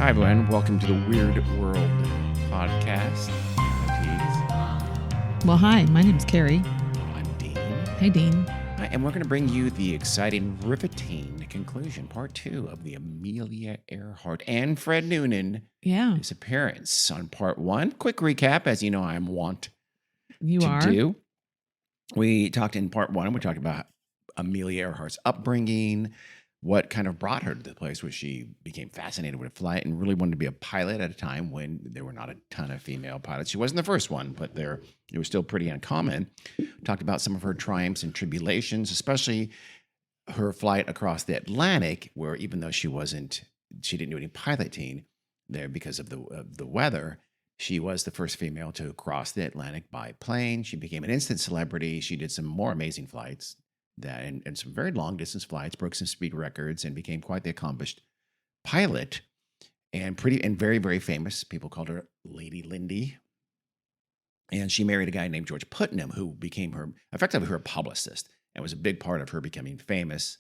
Hi, everyone. Welcome to the Weird World podcast. Well, hi, my name's Carrie. I'm Dean. Hey, Dean. Hi, and we're going to bring you the exciting, riveting conclusion, part 2 of the Amelia Earhart and Fred Noonan disappearance. On part 1, quick recap, as you know I'm wont to do. We talked in part 1, we talked about Amelia Earhart's upbringing, what kind of brought her to the place where she became fascinated with flight and really wanted to be a pilot at a time when there were not a ton of female pilots. She wasn't the first one, but it was still pretty uncommon. Talked about some of her triumphs and tribulations, especially her flight across the Atlantic, where even though she didn't do any piloting there because of the weather, she was the first female to cross the Atlantic by plane. She became an instant celebrity. She did some more amazing flights and some very long distance flights, broke some speed records, and became quite the accomplished pilot and very, very famous. People called her Lady Lindy. And she married a guy named George Putnam, who became effectively her publicist, and was a big part of her becoming famous.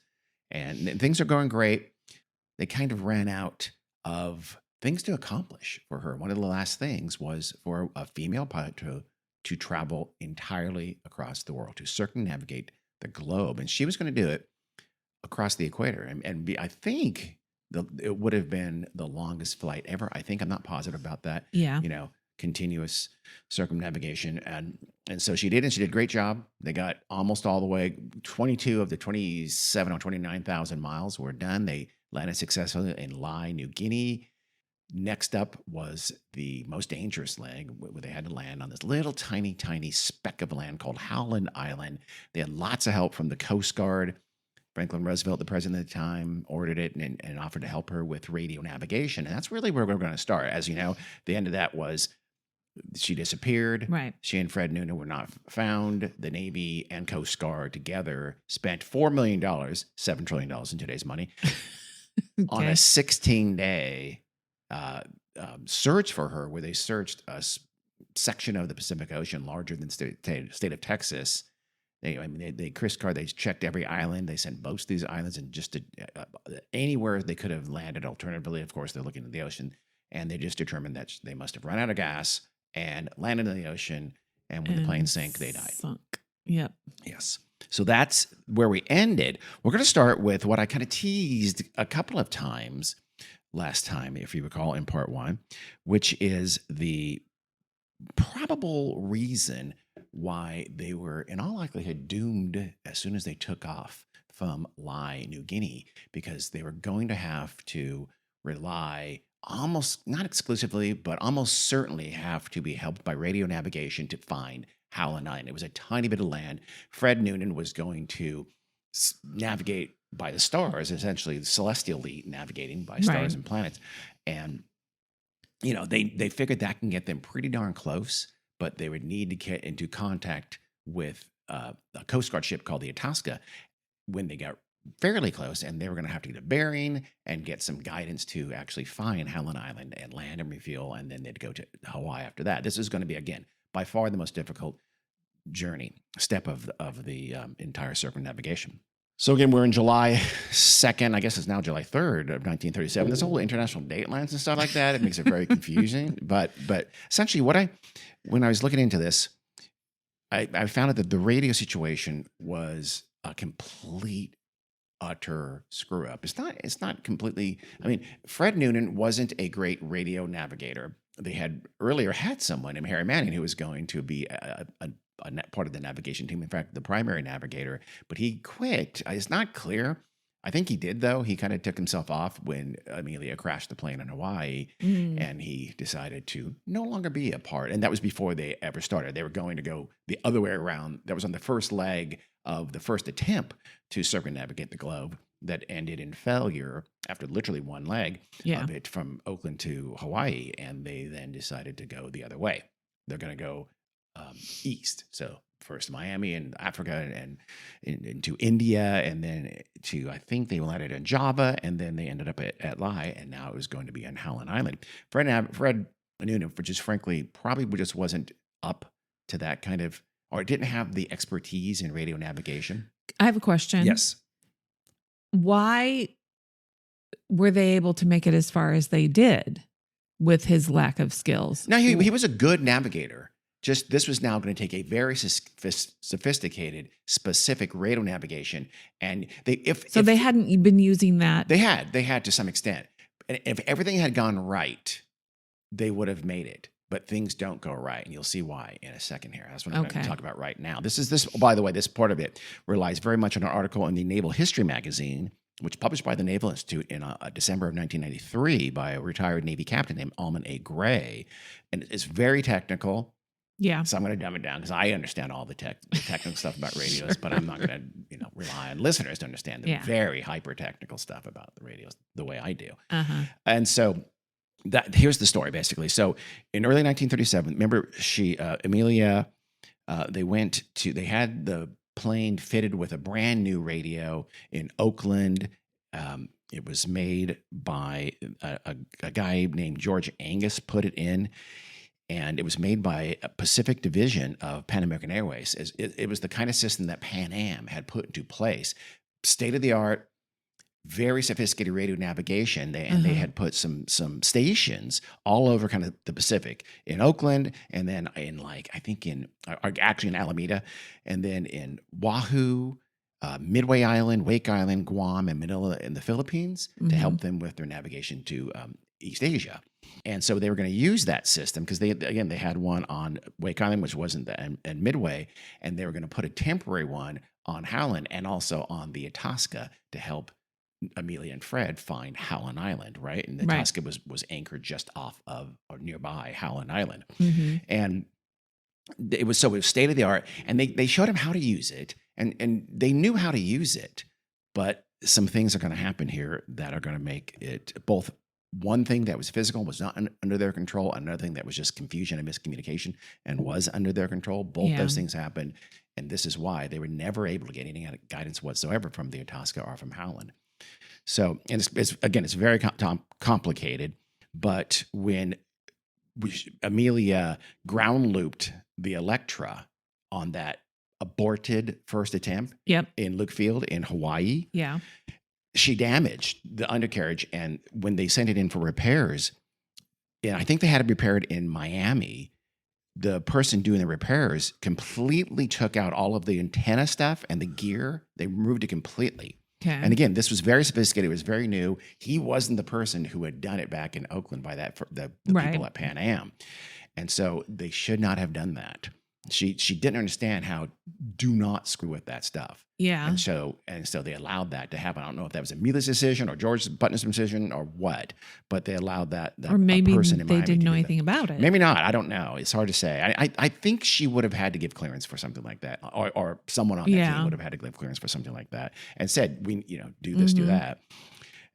And things are going great. They kind of ran out of things to accomplish for her. One of the last things was for a female pilot to travel entirely across the world, to circumnavigate the globe, and she was going to do it across the equator, and I think it would have been the longest flight ever. I'm not positive about that. Yeah, continuous circumnavigation, and so she did, and she did a great job. They got almost all the way. 22 of the 27 or 29,000 miles were done. They landed successfully in Lae, New Guinea. Next up was the most dangerous leg, where they had to land on this little tiny speck of land called Howland Island. They had lots of help from the Coast Guard. Franklin Roosevelt, the president at the time, ordered it and offered to help her with radio navigation. And that's really where we're going to start. As you know, the end of that was she disappeared. Right. She and Fred Noonan were not found. The Navy and Coast Guard together spent $4 million, $7 trillion in today's money, on a 16-day search for her, where they searched a section of the Pacific Ocean larger than the state of Texas. They crisscrossed. They checked every island. They sent boats to these islands, and just anywhere they could have landed. Alternatively, of course, they're looking at the ocean, and they just determined that they must have run out of gas and landed in the ocean. And when the plane sank, they died. Sunk. Yep. Yes. So that's where we ended. We're going to start with what I kind of teased a couple of times last time, if you recall, in part 1, which is the probable reason why they were in all likelihood doomed as soon as they took off from Lae, New Guinea, because they were going to have to rely almost, not exclusively, but almost certainly have to be helped by radio navigation to find Howland Island. It was a tiny bit of land. Fred Noonan was going to navigate by the stars, essentially celestially navigating by stars and planets. And, they figured that can get them pretty darn close, but they would need to get into contact with a Coast Guard ship called the Itasca when they got fairly close, and they were going to have to get a bearing and get some guidance to actually find Howland Island and land and refuel, and then they'd go to Hawaii after that. This is going to be, again, by far the most difficult step of the entire circumnavigation. So again, we're in July 2nd, I guess it's now July 3rd of 1937. There's a whole international date lines and stuff like that. It makes it very confusing. But essentially when I was looking into this, I found out that the radio situation was a complete, utter screw up. It's not completely, Fred Noonan wasn't a great radio navigator. They had earlier had someone, Harry Manning, who was going to be a part of the navigation team. In fact, the primary navigator, but he quit. It's not clear. I think he did, though. He kind of took himself off when Amelia crashed the plane in Hawaii, and he decided to no longer be a part. And that was before they ever started. They were going to go the other way around. That was on the first leg of the first attempt to circumnavigate the globe that ended in failure after literally one leg of it from Oakland to Hawaii. And they then decided to go the other way. They're going to go east. So first Miami and Africa and into India, and then to, I think they landed in Java, and then they ended up at Lae, and now it was going to be on Howland Island. Fred Noonan, just frankly, probably just wasn't up to that kind of, or didn't have the expertise in radio navigation. I have a question. Yes. Why were they able to make it as far as they did with his lack of skills? Now, he was a good navigator. Just this was now going to take a very sophisticated, specific radio navigation, and they hadn't been using that. They had to some extent. And if everything had gone right, they would have made it. But things don't go right, and you'll see why in a second here. That's what I'm going to talk about right now. By the way, this part of it relies very much on an article in the Naval History magazine, which published by the Naval Institute in December of 1993 by a retired Navy captain named Almond A. Gray. And it's very technical. Yeah. So I'm going to dumb it down because I understand all the technical stuff about radios, but I'm not going to rely on listeners to understand the very hyper-technical stuff about the radios the way I do. And so here's the story, basically. So in early 1937, remember Amelia, they had the plane fitted with a brand new radio in Oakland. It was made by a guy named George Angus, put it in, and it was made by a Pacific division of Pan American Airways. It was the kind of system that Pan Am had put into place, state of the art, very sophisticated radio navigation. They had put some stations all over kind of the Pacific, in Oakland, and then in actually in Alameda, and then in Oahu, Midway Island, Wake Island, Guam, and Manila in the Philippines to help them with their navigation to East Asia. And so they were going to use that system because they had one on Wake Island, which wasn't and Midway, and they were going to put a temporary one on Howland and also on the Itasca to help Amelia and Fred find Howland Island, right? And the Itasca was anchored just off of or nearby Howland Island. And it was state of the art, and they showed him how to use it, and they knew how to use it, but some things are going to happen here that are going to make it both one thing that was physical was not under their control, another thing that was just confusion and miscommunication and was under their control. Both those things happened, and this is why they were never able to get any guidance whatsoever from the Itasca or from Howland. So, and it's very complicated, but when Amelia ground looped the Electra on that aborted first attempt in Luke Field in Hawaii, she damaged the undercarriage. And when they sent it in for repairs, and I think they had it repaired in Miami, the person doing the repairs completely took out all of the antenna stuff and the gear. They removed it completely. Okay. And again, this was very sophisticated. It was very new. He wasn't the person who had done it back in Oakland by the people at Pan Am. And so they should not have done that. She didn't understand how do not screw with that stuff. Yeah. And so they allowed that to happen. I don't know if that was Amelia's decision or George Putnam's decision or what, but they allowed that or maybe person in they Miami didn't know do anything that. about it. Maybe not. I don't know. It's hard to say. I think she would have had to give clearance for something like that, or someone on that team would have had to give clearance for something like that, and said, "We, do this, do that."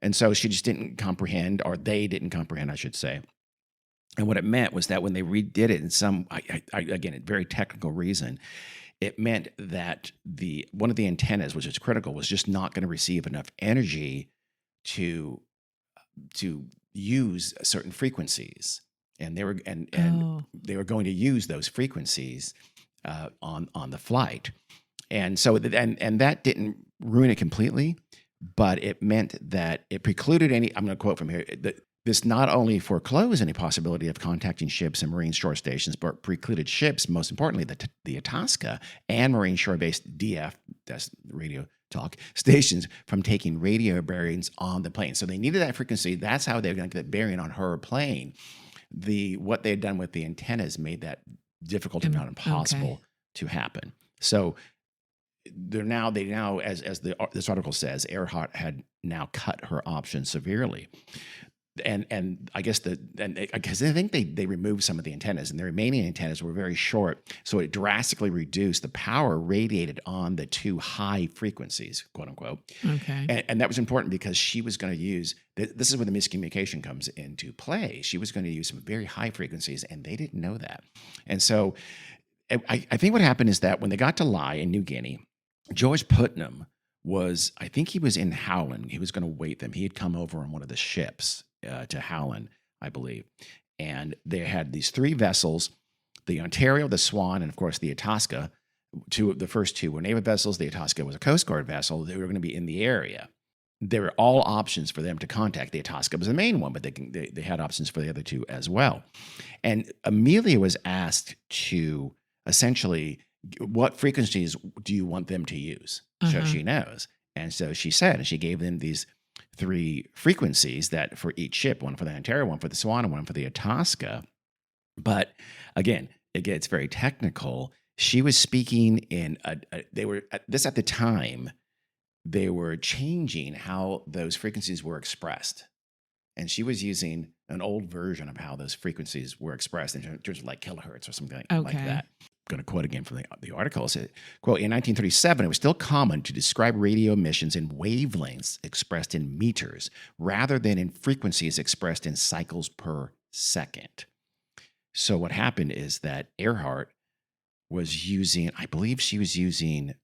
And so she just didn't comprehend, or they didn't comprehend, I should say. And what it meant was that when they redid it in some, again, a very technical reason, it meant that one of the antennas, which is critical, was just not going to receive enough energy to use certain frequencies, and they were they were going to use those frequencies on the flight, and so and that didn't ruin it completely, but it meant that it precluded any. I'm going to quote from here. This not only foreclosed any possibility of contacting ships and marine shore stations, but precluded ships, most importantly, the Itasca and marine shore-based DF, that's radio talk, stations from taking radio bearings on the plane. So they needed that frequency. That's how they were going to get the bearing on her plane. What they had done with the antennas made that difficult, if not impossible, to happen. So they now, as this article says, Earhart had now cut her options severely. And I guess I think they removed some of the antennas, and the remaining antennas were very short, so it drastically reduced the power radiated on the two high frequencies, quote unquote. Okay. And that was important because she was going to use this is where the miscommunication comes into play. She was going to use some very high frequencies, and they didn't know that. And so I think what happened is that when they got to Lai in New Guinea, George Putnam I think he was in Howland. He was going to wait them. He had come over on one of the ships to Howland, I believe. And they had these three vessels, the Ontario, the Swan, and of course the Itasca. The first two were naval vessels. The Itasca was a Coast Guard vessel. They were going to be in the area. there were all options for them to contact. The Itasca was the main one, but they had options for the other two as well. And Amelia was asked to essentially, what frequencies do you want them to use? So Uh-huh. she knows. And so she said, and she gave them these 3 frequencies that for each ship, one for the Ontario, one for the Swan, and one for the Itasca. But again, it gets very technical. She was speaking in they were at the time, they were changing how those frequencies were expressed. And she was using an old version of how those frequencies were expressed in terms of like kilohertz or something like Okay. that. I'm going to quote again from the article. It said, quote, in 1937, it was still common to describe radio emissions in wavelengths expressed in meters rather than in frequencies expressed in cycles per second. So what happened is that Earhart was using, I believe she was using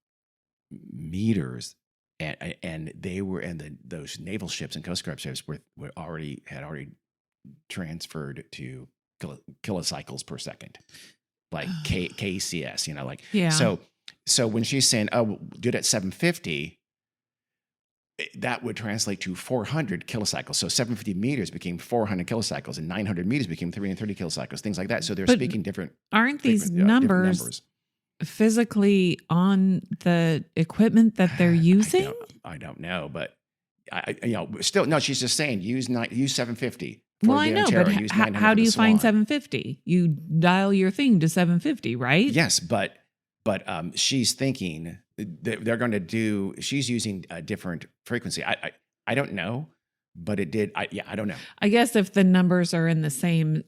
meters, and they were, and those naval ships and Coast Guard ships had already transferred to kilocycles per second, like KCS, like Yeah. So when she's saying, "Oh, do it at 750," that would translate to 400 kilocycles. So 750 meters became 400 kilocycles, and 900 meters became 330 kilocycles, things like that. So they're But speaking different. Aren't these different numbers physically on the equipment that they're using? I don't know, but still no. She's just saying use 750. Well, I know, but how do you find 750? You dial your thing to 750, right? Yes, but she's thinking they're going to do. She's using a different frequency. I don't know, but it did. I don't know. I guess if the numbers are in the same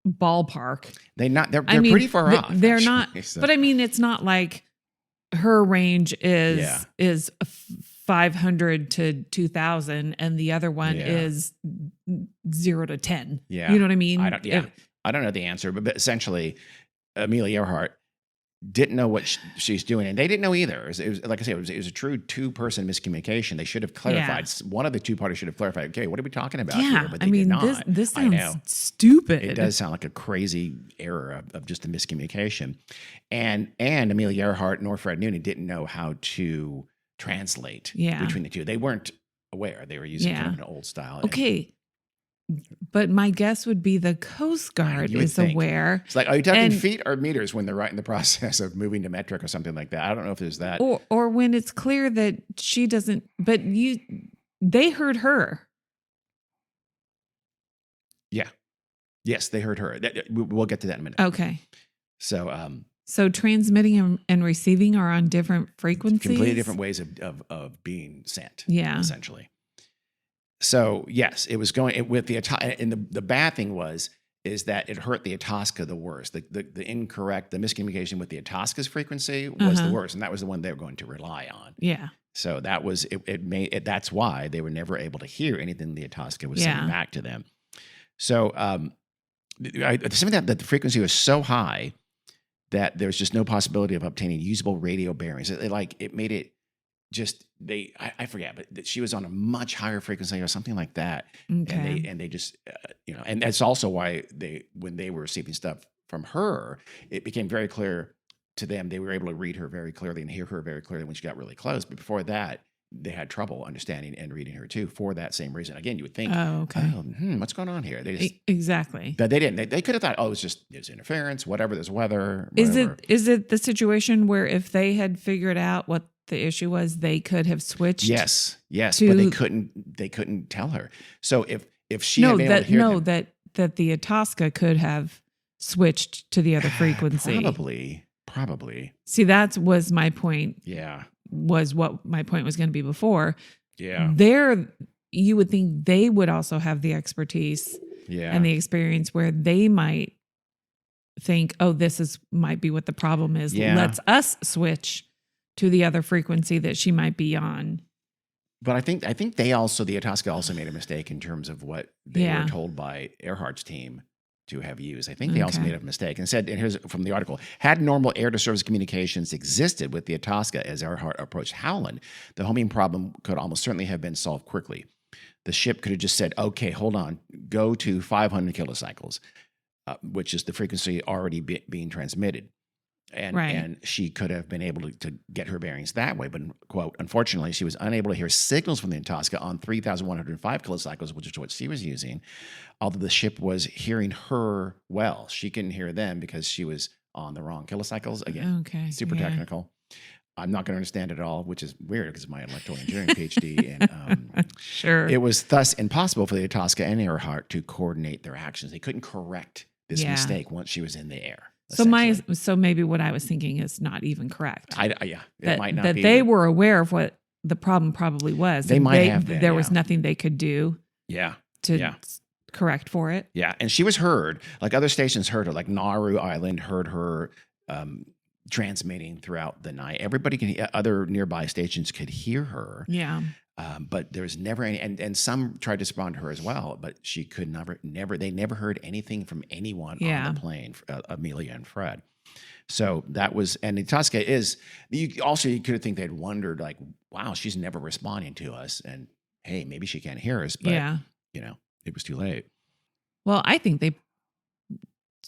ballpark, they're pretty far off. They're actually, not, so. but I mean, it's not like her range is 500 to 2000 and the other one is 0 to 10. Yeah. You know what I mean? I don't know the answer, but essentially Amelia Earhart didn't know what she's doing, and they didn't know either. It was like I said, it was a true 2-person miscommunication. They should have clarified. Yeah. One of the 2 parties should have clarified. Okay, what are we talking about here? But they did not. This sounds stupid. It does sound like a crazy error of just a miscommunication. And Amelia Earhart nor Fred Noonan didn't know how to translate between the 2. They weren't aware. They were using kind of an old style. Okay. But my guess would be the Coast Guard is aware. It's like, are you talking feet or meters when they're right in the process of moving to metric or something like that? I don't know if there's that. Or when it's clear that she doesn't, but they heard her. Yeah. Yes, they heard her. We'll get to that in a minute. Okay. So transmitting and receiving are on different frequencies? Completely different ways of being sent, essentially. So yes, it was going with the and the bad thing is that it hurt the Itasca the worst. The miscommunication with the Itasca's frequency was the worst, and that was the one they were going to rely on. Yeah. So that was it. That's why they were never able to hear anything the Itasca was sending back to them. So something that the frequency was so high that there was just no possibility of obtaining usable radio bearings. It made it. I forget, but she was on a much higher frequency or something like that. Okay. And they just, and that's also why when they were receiving stuff from her, it became very clear to them. They were able to read her very clearly and hear her very clearly when she got really close. But before that, they had trouble understanding and reading her too for that same reason. Again, you would think, what's going on here? They just, exactly. But they didn't. They could have thought, it's interference, whatever, there's weather. Whatever. Is it the situation where if they had figured out what the issue was, they could have switched? Yes, but they couldn't tell her. So if she had been able to hear them, that the Itasca could have switched to the other frequency. Probably. See, that was my point. Yeah. Was what my point was going to be before. Yeah. You would think they would also have the expertise and the experience where they might think, oh, might be what the problem is. Yeah. Let's us switch to the other frequency that she might be on. But I think the Itasca also made a mistake in terms of what they were told by Earhart's team to have used. I think they also made a mistake and said, and here's from the article, had normal air-to-surface communications existed with the Itasca as Earhart approached Howland, the homing problem could almost certainly have been solved quickly. The ship could have just said, okay, hold on, go to 500 kilocycles, which is the frequency already being transmitted. And she could have been able to get her bearings that way. But, quote, unfortunately, she was unable to hear signals from the Itasca on 3,105 kilocycles, which is what she was using. Although the ship was hearing her well, she couldn't hear them because she was on the wrong kilocycles. Again, super technical. I'm not going to understand it all, which is weird because my electrical engineering PhD. And sure. It was thus impossible for the Itasca and Earhart to coordinate their actions. They couldn't correct this mistake once she was in the air. So maybe what I was thinking is not even correct. It might not that be. They were aware of what the problem probably was. They might have been. There was nothing they could do. To correct for it. Yeah, and she was heard. Like other stations heard her. Like Nauru Island heard her transmitting throughout the night. Everybody other nearby stations could hear her. Yeah. But there was never any, and some tried to respond to her as well, but she could they never heard anything from anyone on the plane, Amelia and Fred. So that was, and the Itasca is, you could think they'd wondered, like, wow, she's never responding to us. And hey, maybe she can't hear us, but it was too late. Well, I think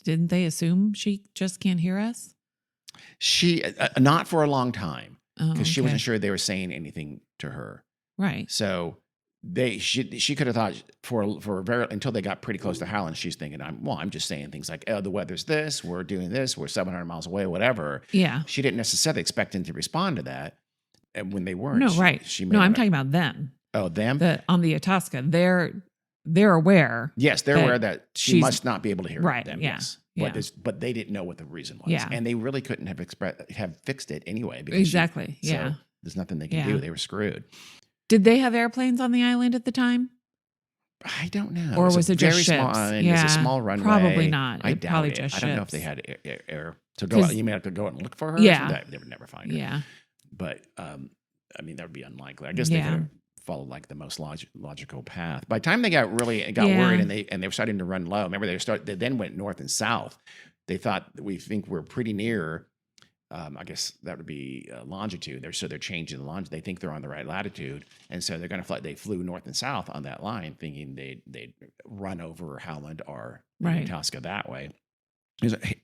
didn't they assume she just can't hear us? She, not for a long time, because she wasn't sure they were saying anything to her. Right. So she could have thought for very until they got pretty close to Howland, she's thinking, I'm just saying things like, oh, the weather's this, we're doing this, we're 700 miles away, whatever. Yeah. She didn't necessarily expect him to respond to that, and when they weren't. No, right. I'm talking about them. Oh, them? On the Itasca, they're aware. Yes, they're aware that she must not be able to hear them. Yeah. Yes. Yeah. But they didn't know what the reason was. Yeah. And they really couldn't have fixed it anyway. Because exactly. So there's nothing they could do. They were screwed. Did they have airplanes on the island at the time? I don't know. Or was it just very ships? small island. It was a small runway. Probably not. I doubt probably it. Just I don't know if they had air to go out. You may have to go out and look for her. Yeah. They would never find her. Yeah. But, that would be unlikely. I guess they could have followed like the most logical path. By the time they got worried and they were starting to run low, remember they then went north and south. They thought, we think we're pretty near, I guess that would be longitude. They're changing the longitude. They think they're on the right latitude. And so they're going to fly. They flew north and south on that line thinking they'd run over Howland or Itasca that way.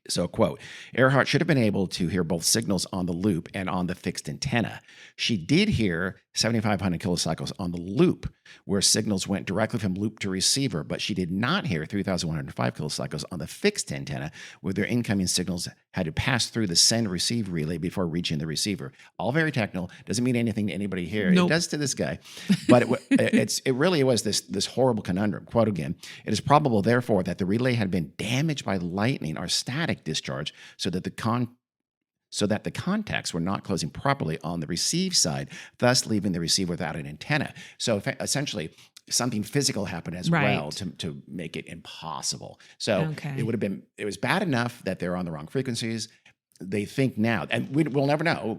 So, quote, Earhart should have been able to hear both signals on the loop and on the fixed antenna. She did hear 7,500 kilocycles on the loop, where signals went directly from loop to receiver, but she did not hear 3,105 kilocycles on the fixed antenna, where their incoming signals had to pass through the send-receive relay before reaching the receiver. All very technical. Doesn't mean anything to anybody here. Nope. It does to this guy. But it really was this horrible conundrum. Quote again, it is probable, therefore, that the relay had been damaged by lightning or static discharge so that the contacts were not closing properly on the receive side, thus leaving the receiver without an antenna. So essentially, something physical happened as well to make it impossible. So it was bad enough that they're on the wrong frequencies. They think now, and we'll never know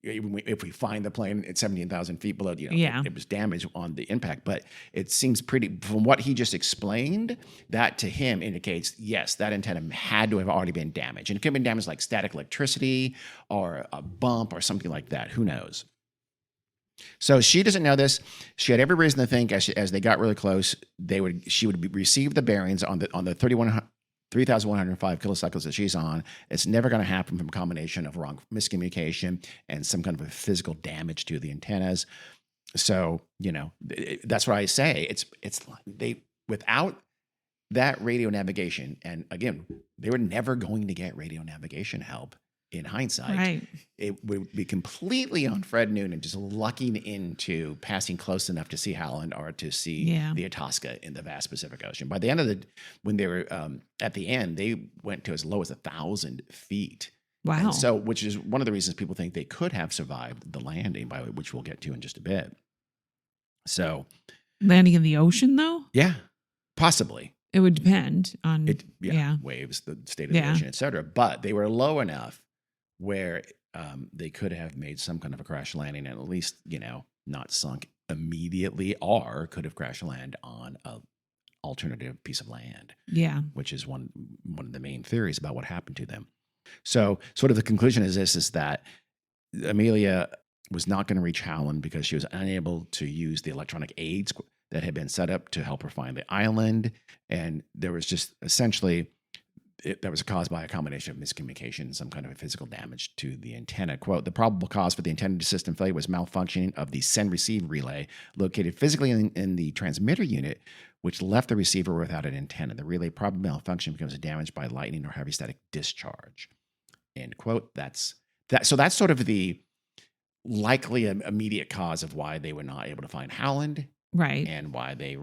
if we find the plane at 17,000 feet below, it was damaged on the impact. But it seems pretty, from what he just explained, that to him indicates, yes, that antenna had to have already been damaged. And it could have been damaged like static electricity or a bump or something like that. Who knows? So she doesn't know this. She had every reason to think as they got really close, she would receive the bearings on the 3,105 kilocycles that she's on. It's never going to happen from a combination of wrong miscommunication and some kind of a physical damage to the antennas. So, that's what I say. It's without that radio navigation, and again, they were never going to get radio navigation help in hindsight. Right. It would be completely on Fred Noonan just lucking into passing close enough to see Howland or to see the Itasca in the vast Pacific Ocean. By the end when they were at the end, they went to as low as 1,000 feet. Wow. And so, which is one of the reasons people think they could have survived the landing, which we'll get to in just a bit. So, landing in the ocean, though? Yeah, possibly. It would depend on waves, the state of the ocean, et cetera. But they were low enough where they could have made some kind of a crash landing and at least, not sunk immediately, or could have crash land on a alternative piece of land. Yeah. Which is one of the main theories about what happened to them. So sort of the conclusion is that Amelia was not going to reach Howland because she was unable to use the electronic aids that had been set up to help her find the island. And there was just essentially, that was caused by a combination of miscommunication and some kind of physical damage to the antenna. Quote, the probable cause for the antenna system failure was malfunctioning of the send-receive relay located physically in the transmitter unit, which left the receiver without an antenna. The relay probably malfunction becomes damaged by lightning or heavy static discharge. End quote. That's sort of the likely immediate cause of why they were not able to find Howland. Right. And why they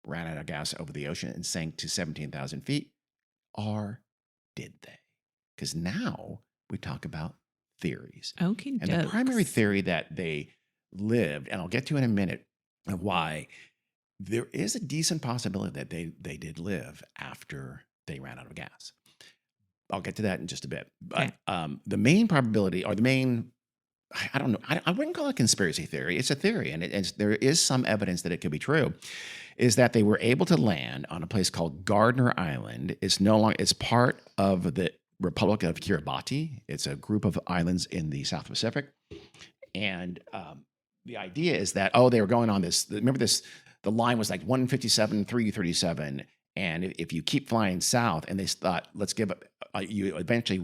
ran out of gas over the ocean and sank to 17,000 feet. Or did they? Because now we talk about theories. Okay. And the primary theory that they lived, and I'll get to in a minute, of why there is a decent possibility that they did live after they ran out of gas. I'll get to that in just a bit. But the main probability, or the main, I don't know, I wouldn't call it a conspiracy theory. It's a theory, and there is some evidence that it could be true, is that they were able to land on a place called Gardner Island. It's part of the Republic of Kiribati. It's a group of islands in the South Pacific. And the idea is that, they were going on this, remember this, the line was like 157, 337. And if you keep flying south, and they thought, let's give up, you eventually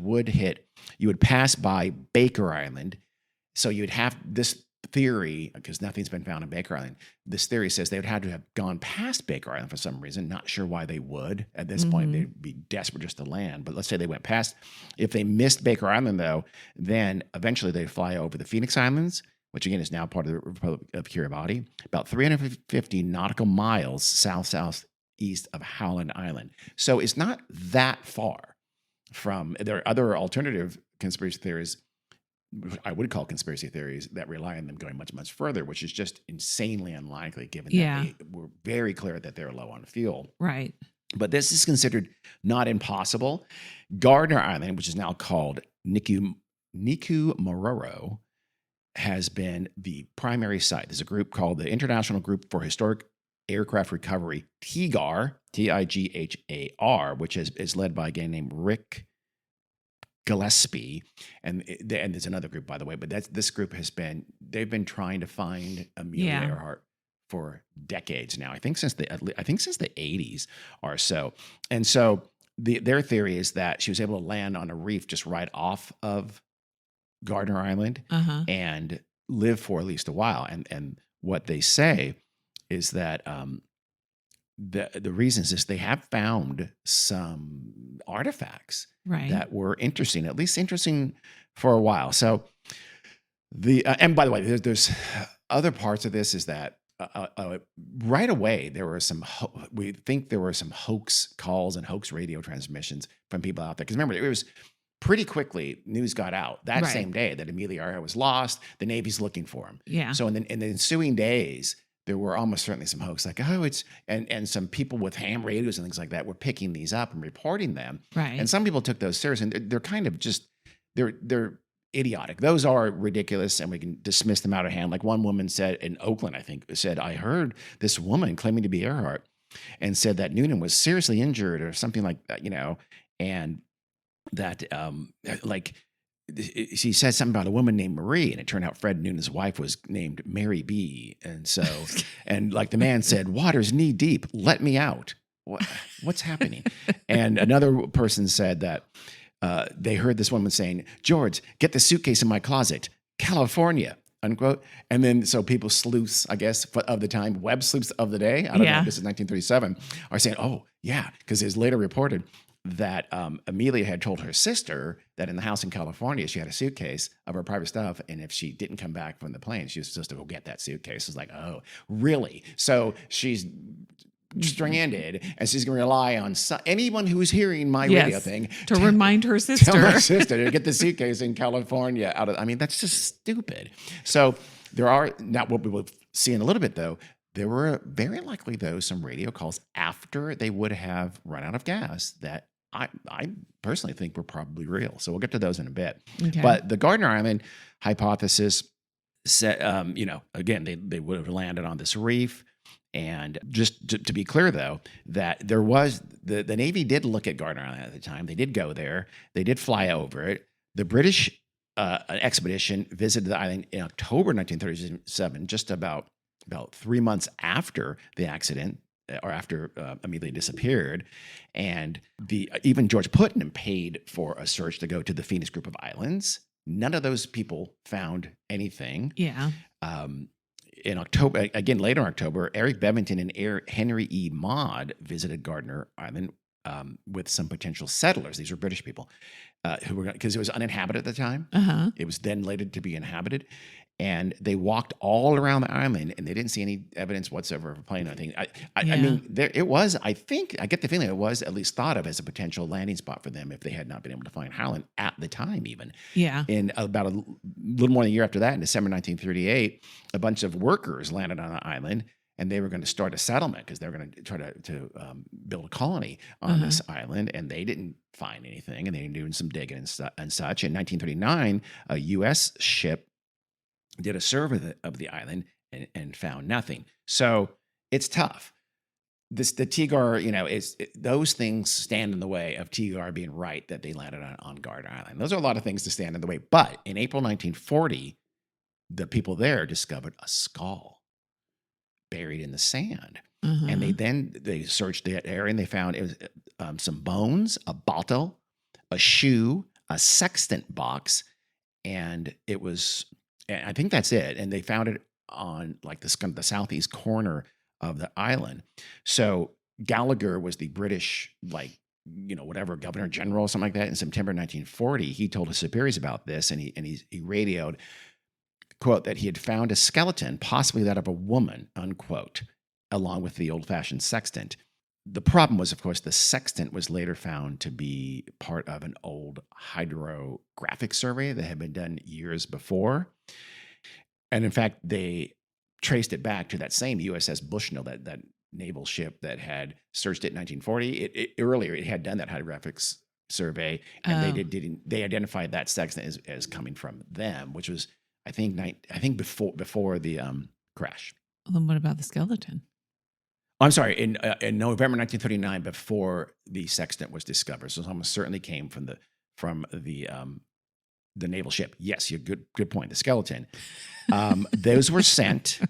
you would pass by Baker Island. So you'd have this theory, because nothing's been found in Baker Island. This theory says they would have to have gone past Baker Island for some reason. Not sure why they would. At this point, they'd be desperate just to land. But let's say they went past. If they missed Baker Island, though, then eventually they'd fly over the Phoenix Islands, which again is now part of the Republic of Kiribati, about 350 nautical miles southeast of Howland Island. So it's not that far from. There are other alternative conspiracy theories, I would call conspiracy theories, that rely on them going much, much further, which is just insanely unlikely given that they were very clear that they're low on fuel. Right. But this is considered not impossible. Gardner Island, which is now called Niku-Mororo, has been the primary site. There's a group called the International Group for Historic Aircraft Recovery, TIGHAR, Tighar, which is led by a guy named Rick Gillespie, and there's another group, by the way, but this group they've been trying to find Amelia Earhart for decades now. I think since the 80s or so. And so their theory is that she was able to land on a reef just right off of Gardner Island and live for at least a while. And what they say is that the reason is this: they have found some artifacts that were interesting, at least interesting for a while. So and by the way, there's other parts of this is that right away there were we think there were some hoax calls and hoax radio transmissions from people out there. Because remember, it was pretty quickly news got out that same day that Amelia Earhart was lost. The Navy's looking for him. Yeah. So in the ensuing days, there were almost certainly some hoax, like, and some people with ham radios and things like that were picking these up and reporting them. Right. And some people took those serious, and they're kind of just, they're idiotic. Those are ridiculous, and we can dismiss them out of hand. Like one woman said in Oakland, I think, said, I heard this woman claiming to be Earhart and said that Noonan was seriously injured or something like that, and that, she said something about a woman named Marie, and it turned out Fred Noonan's wife was named Mary B. And so, and like the man said, water's knee deep, let me out. What's happening? And another person said that they heard this woman saying, George, get the suitcase in my closet, California, unquote. And then, so people, sleuths, I guess, of the time, web sleuths of the day, I don't know, this is 1937, are saying, oh, yeah, because it was later reported that Amelia had told her sister that in the house in California, she had a suitcase of her private stuff. And if she didn't come back from the plane, she was supposed to go get that suitcase. It's like, oh, really? So she's stranded, and she's going to rely on anyone who's hearing my radio thing to remind her sister. Tell my sister to get the suitcase in California out of, that's just stupid. So there are, not what we will see in a little bit though, there were very likely though some radio calls after they would have run out of gas that I personally think were probably real. So we'll get to those in a bit. Okay. But the Gardner Island hypothesis said, again, they would have landed on this reef. And just to be clear, though, that there was the Navy did look at Gardner Island at the time. They did go there. They did fly over it. The British expedition visited the island in October 1937, just about 3 months after the accident. or after Amelia disappeared, and even George Putnam paid for a search to go to the Phoenix group of islands. None of those people found anything. Yeah. In October, again later in October, Eric Bevington and Henry E. Maude visited Gardner Island with some potential settlers. These were British people who were, because it was uninhabited at the time. Uh-huh. It was then later to be inhabited. And they walked all around the island, and they didn't see any evidence whatsoever of a plane or anything. I mean, it was, I think, I get the feeling it was at least thought of as a potential landing spot for them if they had not been able to find Highland at the time even. Yeah. In about a little more than a year after that, in December 1938, a bunch of workers landed on the island, and they were going to start a settlement because they were going to try to build a colony on this island, and they didn't find anything, and they were doing some digging and such. In 1939, a U.S. ship did a survey of the island and found nothing. So it's tough. The Teagar, those things stand in the way of Teagar being right that they landed on Gardner Island. Those are a lot of things to stand in the way. But in April 1940, the people there discovered a skull buried in the sand. And they searched the area, and they found it was some bones, a bottle, a shoe, a sextant box, and it was, I think that's it. And they found it on like the southeast corner of the island. So Gallagher was the British, whatever, governor general or something like that. In September 1940, he told his superiors about this, and he radioed, quote, that he had found a skeleton, possibly that of a woman, unquote, along with the old-fashioned sextant. The problem was, of course, the sextant was later found to be part of an old hydrographic survey that had been done years before. And in fact, they traced it back to that same USS Bushnell, that naval ship that had searched it in 1940. Earlier, it had done that hydrographic survey, and they identified that sextant as coming from them, which was, I think before the crash. Well, then what about the skeleton? I'm sorry, in November 1939, before the sextant was discovered, so it almost certainly came from the naval ship. Yes, you're good point. The skeleton, those were sent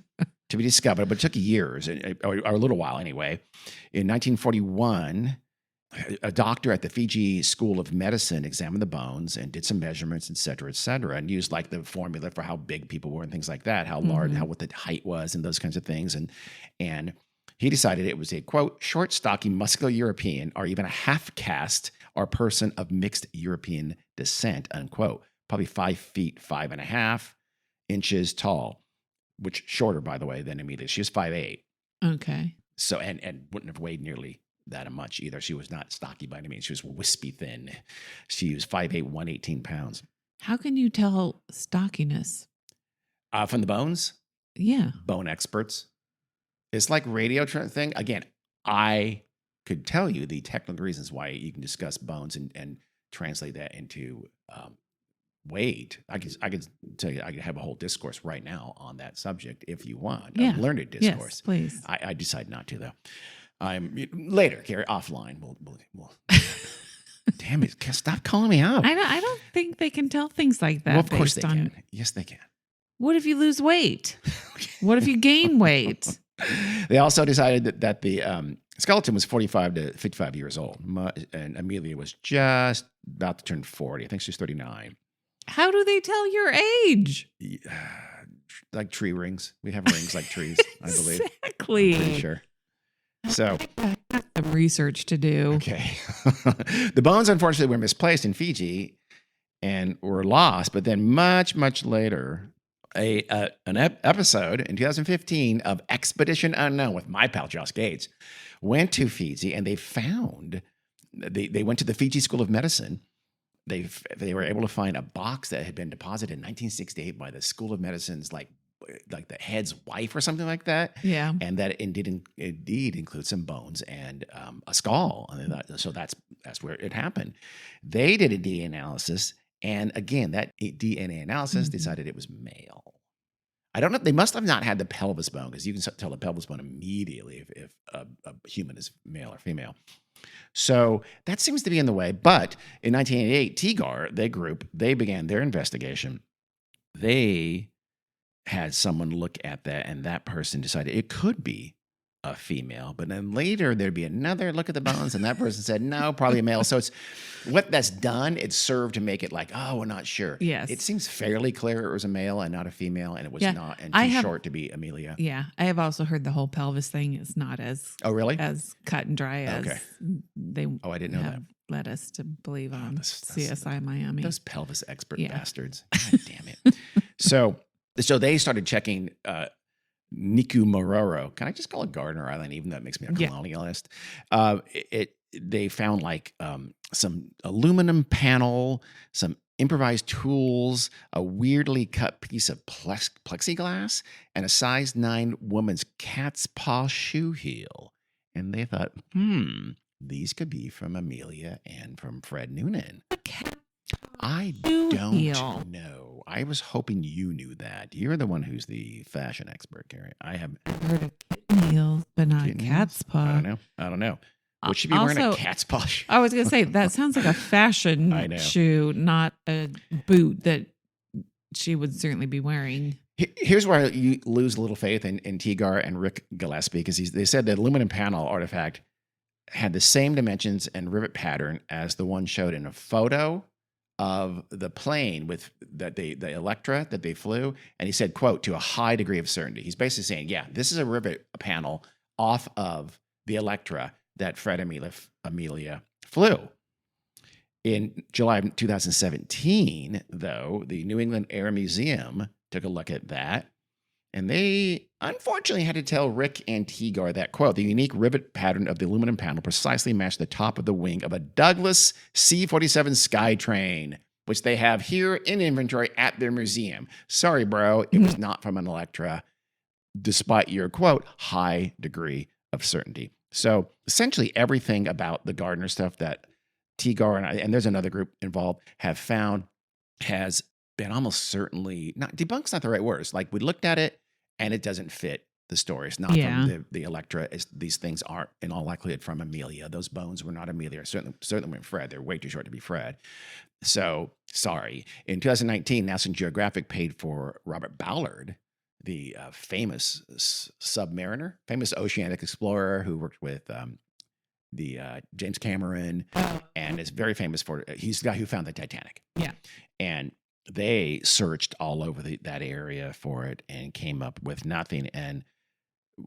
to be discovered, but it took years, or a little while anyway. In 1941, a doctor at the Fiji School of Medicine examined the bones and did some measurements, et cetera, and used like the formula for how big people were and things like that, how large, what the height was, and those kinds of things, and he decided it was a, quote, short, stocky, muscular European, or even a half caste or person of mixed European descent, unquote. Probably 5 feet, 5.5 inches tall, which shorter, by the way, than Amelia. She was 5'8". Okay. So, and wouldn't have weighed nearly that much either. She was not stocky by any means. She was wispy thin. She was 5'8", 118 pounds. How can you tell stockiness? From the bones? Yeah. Bone experts. It's like radio thing. Again, I could tell you the technical reasons why you can discuss bones and translate that into weight. I could tell you, I could have a whole discourse right now on that subject if you want. Yeah. A learned discourse. Yes, please. I decide not to, though. I'm later, Carrie, offline. We'll damn it! Stop calling me out. I don't think they can tell things like that. Well, of course they can. Yes, they can. What if you lose weight? What if you gain weight? They also decided that the skeleton was 45 to 55 years old, and Amelia was just about to turn 40. I think she's 39. How do they tell your age? Like tree rings. We have rings like trees, I believe. Exactly. I'm pretty sure. So, some research to do. Okay. The bones, unfortunately, were misplaced in Fiji and were lost, but then much, much later, an episode in 2015 of Expedition Unknown with my pal Josh Gates went to Fiji, and they went to the Fiji School of Medicine. They were able to find a box that had been deposited in 1968 by the School of Medicine's like the head's wife or something like that. Yeah, and that indeed include some bones and a skull. So that's where it happened. They did a DNA analysis, and again, that DNA analysis decided it was male. I don't know. They must have not had the pelvis bone, because you can tell the pelvis bone immediately if a human is male or female. So that seems to be in the way. But in 1988, TGAR, they began their investigation. They had someone look at that, and that person decided it could be a female. But then later there'd be another look at the bones, and that person said, no, probably a male. So it's what that's done, it served to make it like, oh, we're not sure. Yes. It seems fairly clear it was a male and not a female, and it was not, and too short to be Amelia. Yeah. I have also heard the whole pelvis thing is not as really? as cut and dry as they I didn't know that. Led us to believe on CSI Miami. Those pelvis expert bastards. God damn it. So they started checking Niku Mororo. Can I just call it Gardner Island, even though it makes me a colonialist? They found like some aluminum panel, some improvised tools, a weirdly cut piece of plexiglass, and a size 9 woman's cat's paw shoe heel. And they thought, these could be from Amelia and from Fred Noonan. I don't know. I was hoping you knew that. You're the one who's the fashion expert, Carrie. I've heard of kitten heels, but not cat's paw. I don't know. Would she be wearing a cat's paw shoe? I was going to say, that sounds like a fashion shoe, not a boot that she would certainly be wearing. Here's where you lose a little faith in Tegar and Rick Gillespie, because they said the aluminum panel artifact had the same dimensions and rivet pattern as the one showed in a photo of the plane with the Electra that they flew. And he said, quote, to a high degree of certainty. He's basically saying, this is a rivet panel off of the Electra that Fred and Amelia flew. In July of 2017, though, the New England Air Museum took a look at that, and they unfortunately had to tell Rick and Tegar that, quote, the unique rivet pattern of the aluminum panel precisely matched the top of the wing of a Douglas C-47 Skytrain, which they have here in inventory at their museum. Sorry, bro, it was not from an Electra, despite your, quote, high degree of certainty. So essentially everything about the Gardner stuff that Tegar and there's another group involved have found has been almost certainly, debunk's not the right word. It's like we looked at it and it doesn't fit the story. It's not from the Electra. These things aren't in all likelihood from Amelia. Those bones were not Amelia. Certainly weren't Fred. They're way too short to be Fred. So sorry. In 2019, National Geographic paid for Robert Ballard, the famous submariner, famous oceanic explorer who worked with James Cameron and is very famous for, he's the guy who found the Titanic. Yeah. And they searched all over that area for it and came up with nothing. And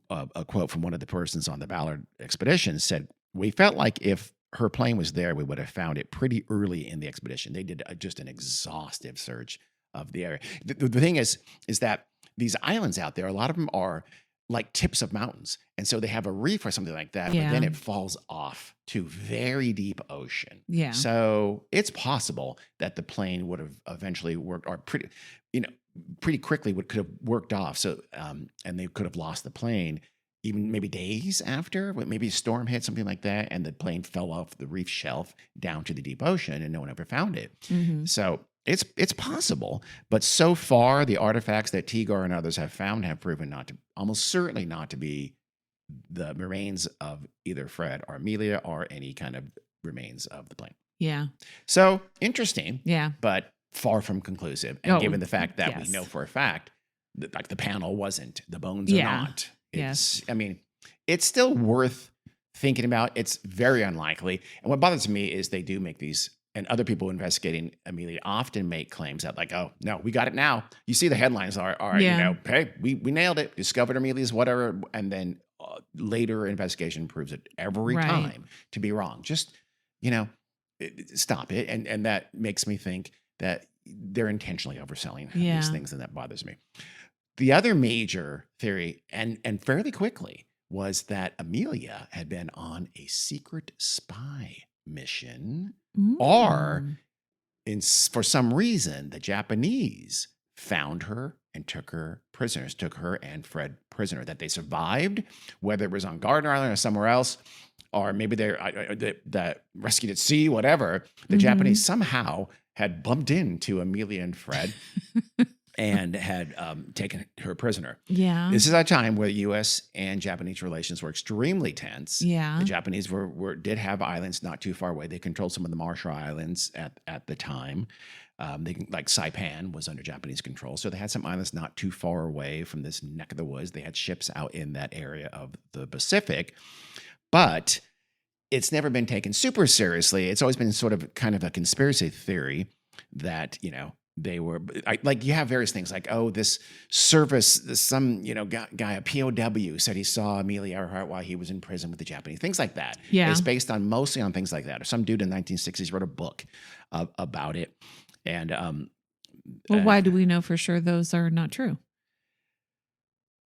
a quote from one of the persons on the Ballard expedition said, we felt like if her plane was there, we would have found it pretty early in the expedition. They did just an exhaustive search of the area. The thing is that these islands out there, a lot of them are like tips of mountains. And so they have a reef or something like that, but then it falls off to very deep ocean. Yeah. So it's possible that the plane would have eventually worked, or pretty quickly could have worked off. So, and they could have lost the plane even maybe days after, maybe a storm hit, something like that. And the plane fell off the reef shelf down to the deep ocean and no one ever found it. Mm-hmm. So it's possible, but so far the artifacts that Tegar and others have found have proven almost certainly not to be the remains of either Fred or Amelia or any kind of remains of the plane. Yeah. So interesting. Yeah. But far from conclusive. And given the fact that we know for a fact that like the panel wasn't, the bones are not. I mean, it's still worth thinking about. It's very unlikely. And what bothers me is they do make these, and other people investigating Amelia often make claims that like, oh, no, we got it now. You see the headlines are hey, we nailed it, discovered Amelia's whatever. And then later investigation proves it every time to be wrong. Just, stop it. And that makes me think that they're intentionally overselling these things, and that bothers me. The other major theory, and fairly quickly, was that Amelia had been on a secret spy mission, or for some reason, the Japanese found her and took her and Fred prisoner, that they survived, whether it was on Gardner Island or somewhere else, or maybe they rescued at sea, whatever. The Japanese somehow had bumped into Amelia and Fred and had taken her prisoner. Yeah. This is a time where U.S. and Japanese relations were extremely tense. Yeah. The Japanese did have islands not too far away. They controlled some of the Marshall Islands at the time. Like Saipan was under Japanese control. So they had some islands not too far away from this neck of the woods. They had ships out in that area of the Pacific, but it's never been taken super seriously. It's always been sort of kind of a conspiracy theory that, they were like, you have various things like, oh, this service, some, guy, a POW said he saw Amelia Earhart while he was in prison with the Japanese, things like that. Yeah. It's based mostly on things like that. Or some dude in the 1960s wrote a book about it. And, well, why do we know for sure those are not true?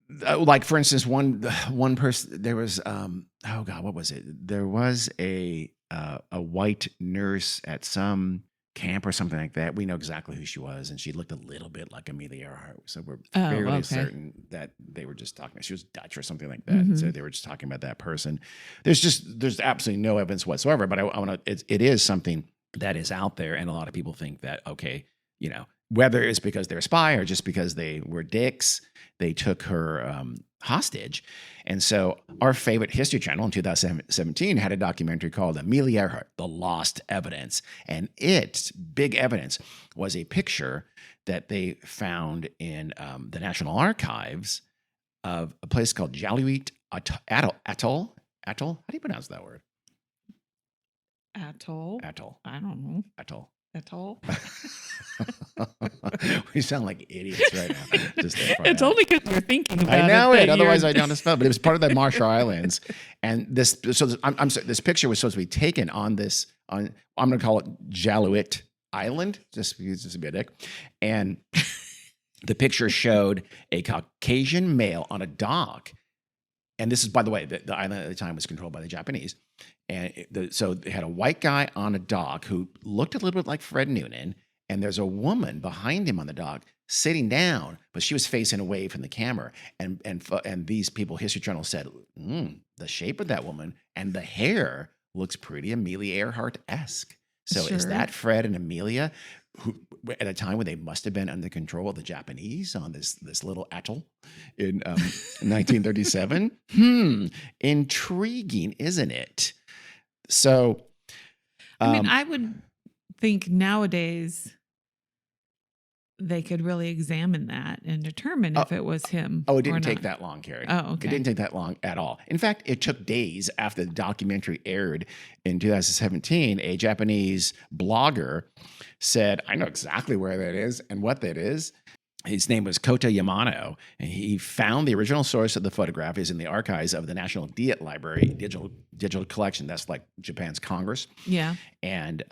Like, for instance, one person, there was, oh God, what was it? There was a white nurse at some camp or something like that. We know exactly who she was, and she looked a little bit like Amelia Earhart. So we're fairly certain that they were just talking. She was Dutch or something like that. Mm-hmm. So they were just talking about that person. There's absolutely no evidence whatsoever. But I want to. It is something that is out there, and a lot of people think that, okay, whether it's because they're a spy or just because they were dicks, they took her hostage. And so our favorite History Channel in 2017 had a documentary called Amelia Earhart, The Lost Evidence. And its big evidence was a picture that they found in the National Archives of a place called Jaluit Atoll. Atoll? How do you pronounce that word? Atoll? Atoll. I don't know. Atoll. Atoll. We sound like idiots right now. It's only because we're thinking about it. I know it. Otherwise, I don't spell. But it was part of the Marshall Islands, and this. So I'm sorry. This picture was supposed to be taken on this. I'm going to call it Jaluit Island, just to be a dick. And the picture showed a Caucasian male on a dock. And this is, by the way, the island at the time was controlled by the Japanese. And so they had a white guy on a dock who looked a little bit like Fred Noonan. And there's a woman behind him on the dock sitting down, but she was facing away from the camera. And these people, History Channel said, the shape of that woman and the hair looks pretty Amelia Earhart-esque. So Is that Fred and Amelia, who at a time when they must have been under control of the Japanese on this little atoll in 1937? Intriguing, isn't it? So, I would think nowadays they could really examine that and determine if it was him. Oh, it didn't take that long, Carrie. Oh, okay. It didn't take that long at all. In fact, it took days after the documentary aired in 2017. A Japanese blogger said, I know exactly where that is and what that is. His name was Kota Yamano, and he found the original source of the photograph is in the archives of the National Diet Library digital collection. That's like Japan's Congress. Yeah. And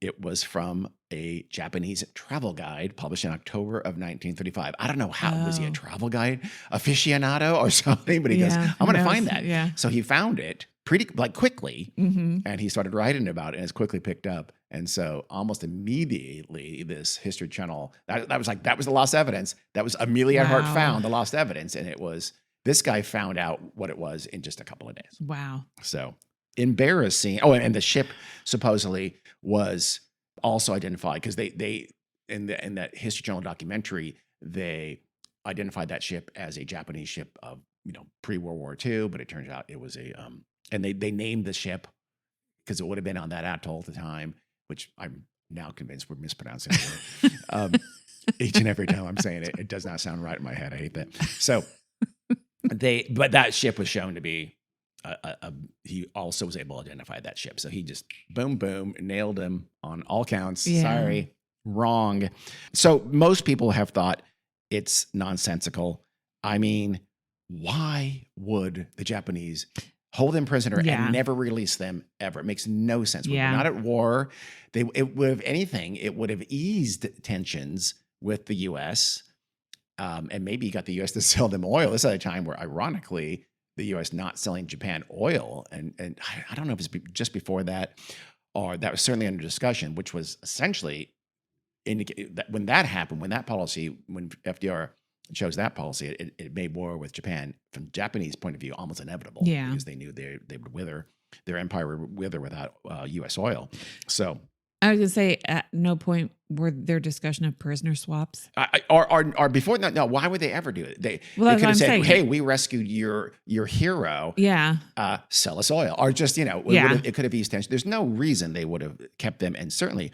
it was from a Japanese travel guide published in October of 1935. I don't know how, was he a travel guide aficionado or something? But he goes, I'm going to find that. Yeah. So he found it pretty quickly, and he started writing about it, and it's quickly picked up. And so almost immediately, this History Channel, that was the lost evidence. That was Amelia Earhart found the lost evidence. And it was, this guy found out what it was in just a couple of days. Wow. So embarrassing. Oh, and the ship supposedly was also identified because they in that History Channel documentary, they identified that ship as a Japanese ship of, pre-World War II, but it turns out it was and they named the ship because it would have been on that atoll at the time, which I'm now convinced we're mispronouncing it. Each and every time I'm saying it, it does not sound right in my head. I hate that. So but that ship was shown to be, he also was able to identify that ship. So he just boom, nailed him on all counts. Yeah. Sorry, wrong. So most people have thought it's nonsensical. I mean, why would the Japanese hold them prisoner and never release them ever? It makes no sense. We're not at war. It would, if anything, it would have eased tensions with the U.S. And maybe got the U.S. to sell them oil. This is at a time where, ironically, the U.S. not selling Japan oil. And I don't know if it's just before that, or that was certainly under discussion, which was essentially indicate that when that happened, when FDR chose that policy, it made war with Japan from Japanese point of view almost inevitable. Yeah. Because they knew they would wither, their empire would wither without U.S. oil. So I was going to say, at no point were there discussion of prisoner swaps? Or before that, no, why would they ever do it? They could have said, hey, we rescued your hero. Yeah. Sell us oil. Or just, it could have eased tension. There's no reason they would have kept them. And certainly,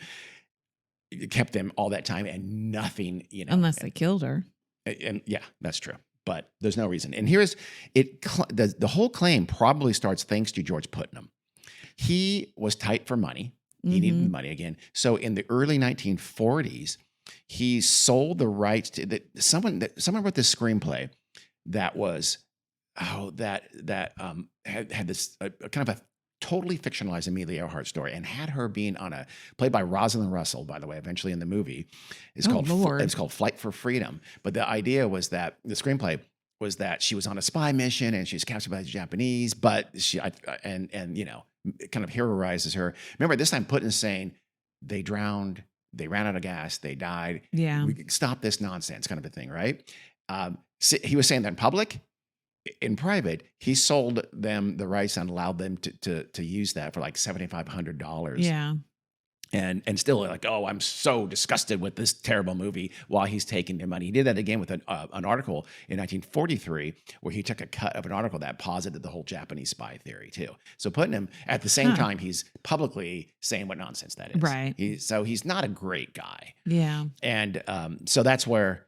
kept them all that time and nothing, Unless they killed her. And yeah, that's true. But there's no reason. And here's it. The whole claim probably starts thanks to George Putnam. He was tight for money. He needed the money again. So in the early 1940s, he sold the rights to someone wrote this screenplay that was had this kind of a totally fictionalized Amelia Earhart story, and had her being played by Rosalind Russell, by the way, eventually in the movie. It's called Flight for Freedom. But the idea was that the screenplay was that she was on a spy mission and she was captured by the Japanese, but she kind of heroizes her. Remember, this time Putin is saying they drowned, they ran out of gas, they died. Yeah. We stop this nonsense kind of a thing, right? So he was saying that in public. In private, he sold them the rights and allowed them to use that for like $7,500. Yeah. And still like, oh, I'm so disgusted with this terrible movie while he's taking their money. He did that again with an article in 1943 where he took a cut of an article that posited the whole Japanese spy theory too. So Putnam, at the same time, he's publicly saying what nonsense that is. Right. So he's not a great guy. Yeah. And so that's where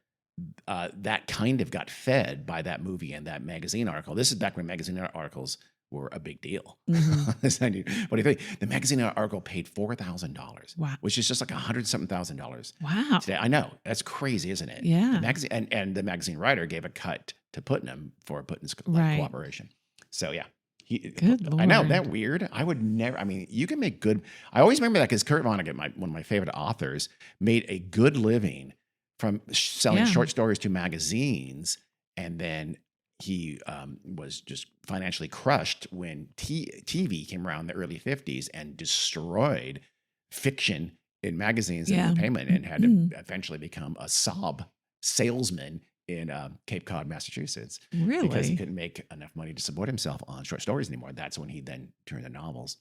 that kind of got fed by that movie and that magazine article. This is back when magazine articles were a big deal. Mm-hmm. What do you think? The magazine article paid $4,000. Wow. Which is just like $100-something. Wow. Today. I know. That's crazy, isn't it? Yeah. The magazine and the magazine writer gave a cut to Putnam for Putnam's cooperation. So yeah. Good Lord. I know, that weird. I would never. I mean, you can make good. I always remember that because Kurt Vonnegut, one of my favorite authors, made a good living from selling short stories to magazines, and then he was just financially crushed when TV came around in the early 50s and destroyed fiction in magazines and entertainment, and had to eventually become a sob salesman in Cape Cod, Massachusetts. Really? Because he couldn't make enough money to support himself on short stories anymore. That's when he then turned to novels,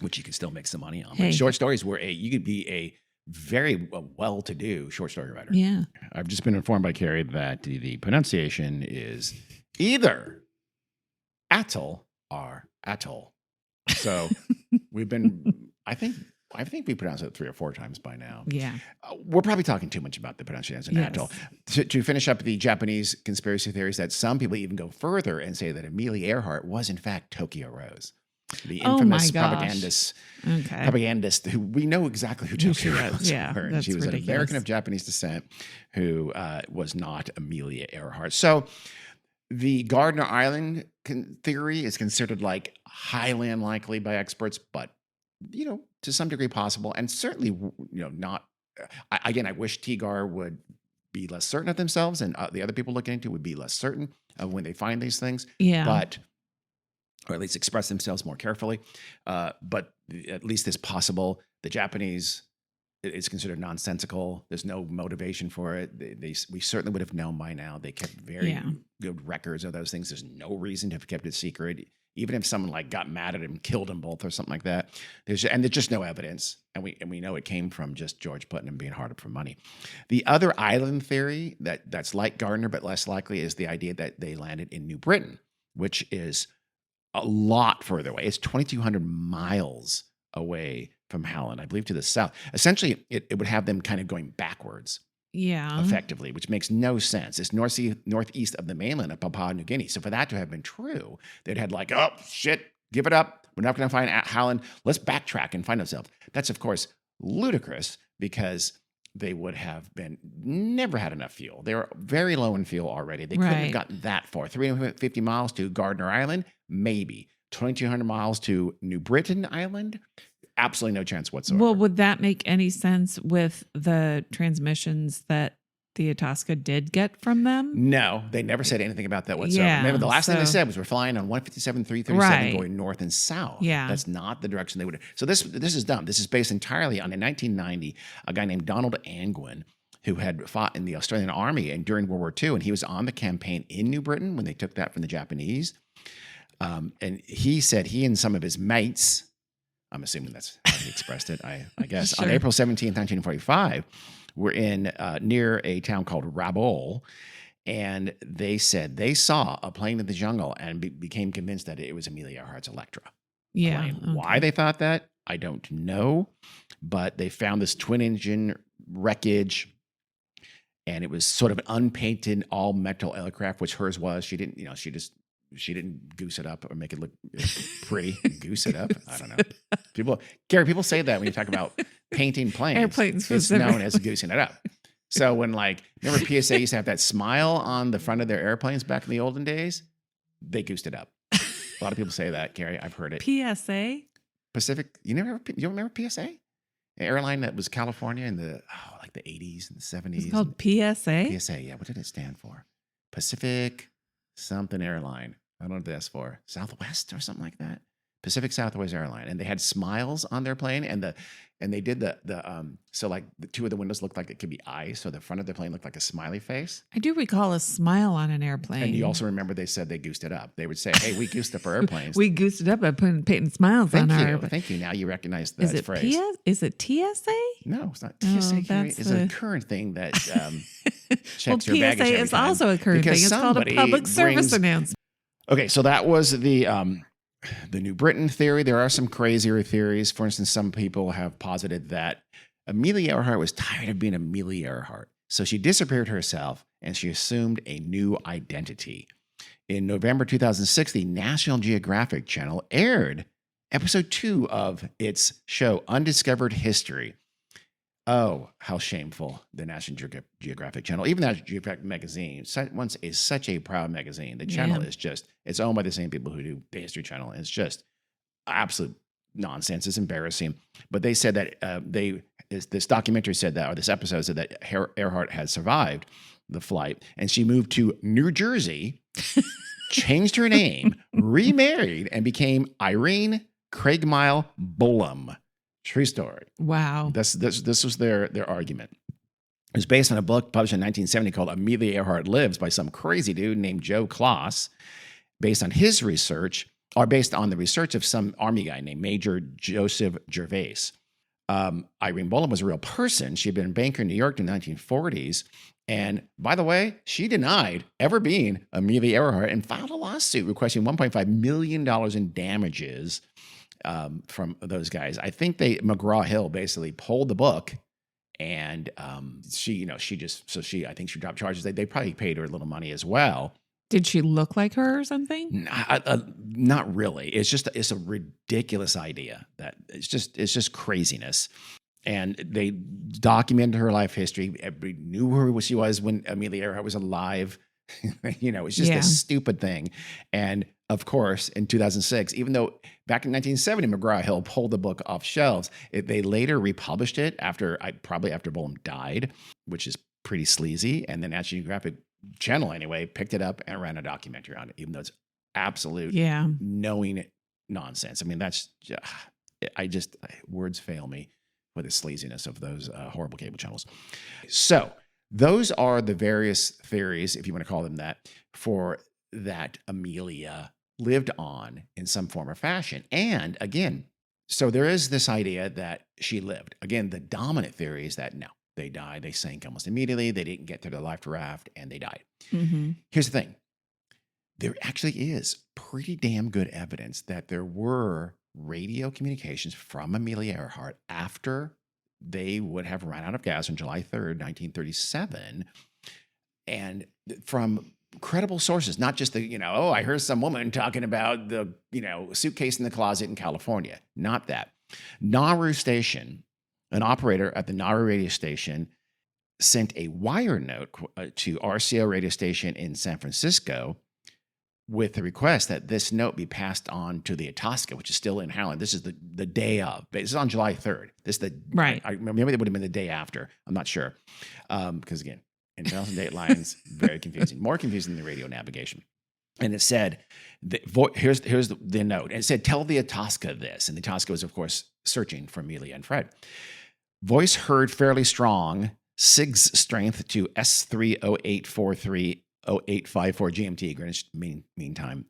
which you can still make some money on. But short stories you could be a very well-to-do short story writer. Yeah. I've just been informed by Carrie that the pronunciation is either atoll or atoll. So we've been, I think we pronounced it 3 or 4 times by now. Yeah. We're probably talking too much about the pronunciation atoll. To finish up the Japanese conspiracy theories, that some people even go further and say that Amelia Earhart was in fact Tokyo Rose. The infamous propagandist who we know exactly who Tokyo Rose. Yeah, and she was an American of Japanese descent who was not Amelia Earhart. So the Gardner Island theory is considered like highly unlikely by experts, but to some degree possible, and certainly not. I wish TGAR would be less certain of themselves, and the other people looking into it would be less certain of when they find these things. Yeah, or at least express themselves more carefully. But at least it's possible. The Japanese, it's considered nonsensical. There's no motivation for it. We certainly would have known by now. They kept very good records of those things. There's no reason to have kept it secret. Even if someone got mad at him, killed them both or something like that. There's just no evidence. And we know it came from just George Putnam being hard up for money. The other island theory that's like Gardner but less likely is the idea that they landed in New Britain, which is a lot further away. It's 2,200 miles away from Howland, I believe, to the south. Essentially, it would have them kind of going backwards. Yeah. Effectively, which makes no sense. It's northeast of the mainland of Papua New Guinea. So for that to have been true, they'd had oh, shit, give it up. We're not going to find Howland. Let's backtrack and find ourselves. That's, of course, ludicrous because they would have never had enough fuel. They were very low in fuel already. They couldn't have gotten that far. 350 miles to Gardner Island, maybe. 2,200 miles to New Britain Island, absolutely no chance whatsoever. Well, would that make any sense with the transmissions that the Itasca did get from them? No, they never said anything about that whatsoever. Yeah, Remember, the last thing they said was we're flying on 157, 337 going north and south. Yeah. That's not the direction they would have. So this is dumb. This is based entirely on, in 1990, a guy named Donald Angwin, who had fought in the Australian Army and during World War II, and he was on the campaign in New Britain when they took that from the Japanese. And he said he and some of his mates, I'm assuming that's how he expressed it, I guess, Sure. on April 17th, 1945, were in near a town called Rabaul, and they said they saw a plane in the jungle and became convinced that it was Amelia Earhart's Electra plane. Okay. Why they thought that, I don't know, but they found this twin engine wreckage, and it was sort of an unpainted all metal aircraft, which hers was. She didn't, she didn't goose it up or make it look pretty. Goose it up. I don't know. People say that when you talk about painting planes. Airplanes. It's known as goosing it up. So when remember PSA used to have that smile on the front of their airplanes back in the olden days? They goosed it up. A lot of people say that, Carrie. I've heard it. PSA? Pacific. You don't remember PSA? An airline that was California in the 80s and the 70s. It's called PSA? PSA, yeah. What did it stand for? Pacific something airline. I don't know what that's for. Southwest or something like that. Pacific Southwest Airline. And they had smiles on their plane, and they did the two of the windows looked like it could be eyes, so the front of the plane looked like a smiley face. I do recall a smile on an airplane. And you also remember they said they goosed it up. They would say, "Hey, we goosed up our airplanes." We goosed it up by painting smiles on our airplanes. Thank you. Now you recognize that phrase. Is it TSA? No, it's not TSA. It's a current thing that checks your baggage. PSA is also a current thing. It's called a public service announcement. Okay, so that was the New Britain theory. There are some crazier theories. For instance, some people have posited that Amelia Earhart was tired of being Amelia Earhart. So she disappeared herself and she assumed a new identity. In November 2006, the National Geographic Channel aired episode 2 of its show, Undiscovered History. Oh, how shameful, the National Geographic Channel. Even that Geographic magazine is such a proud magazine. The channel is it's owned by the same people who do the History Channel. It's just absolute nonsense. It's embarrassing. But they said that this documentary said that, or this episode said that Earhart had survived the flight, and she moved to New Jersey, changed her name, remarried, and became Irene Craigmile Bullum. True story. Wow. This was their argument. It was based on a book published in 1970 called Amelia Earhart Lives by some crazy dude named Joe Kloss, based on his research, or based on the research of some Army guy named Major Joseph Gervais. Irene Bullum was a real person. She had been a banker in New York in the 1940s. And by the way, she denied ever being Amelia Earhart and filed a lawsuit requesting $1.5 million in damages from those guys. I think McGraw Hill basically pulled the book, and I think she dropped charges. They probably paid her a little money as well. Did she look like her or something? Not really. It's a ridiculous idea that it's just craziness. And they documented her life history. Everybody knew who she was when Amelia Earhart was alive. It's just a stupid thing. And of course, in 2006, even though back in 1970, McGraw Hill pulled the book off shelves, they later republished it probably after Bullum died, which is pretty sleazy. And the National Geographic Channel, anyway, picked it up and ran a documentary on it, even though it's absolute knowing nonsense. I mean, words fail me for the sleaziness of those horrible cable channels. So those are the various theories, if you want to call them that, for that Amelia lived on in some form or fashion. And again, so there is this idea that she lived. Again, the dominant theory is that no, they died. They sank almost immediately. They didn't get to the life raft and they died. Mm-hmm. Here's the thing. There actually is pretty damn good evidence that there were radio communications from Amelia Earhart after they would have run out of gas on July 3rd, 1937. And from credible sources, not just I heard some woman talking about the, suitcase in the closet in California. Not that. Nauru Station, an operator at the Nauru radio station, sent a wire note to RCO radio station in San Francisco with the request that this note be passed on to the Itasca, which is still in Howland. This is the day of. This is on July 3rd. This is right. Maybe it would have been the day after. I'm not sure. Because again, international date lines, very confusing. More confusing than the radio navigation. And it said, here's the note. And it said, tell the Itasca this. And the Itasca was, of course, searching for Amelia and Fred. Voice heard fairly strong. SIG's strength to S30843. 0854 GMT, Greenwich Mean Time.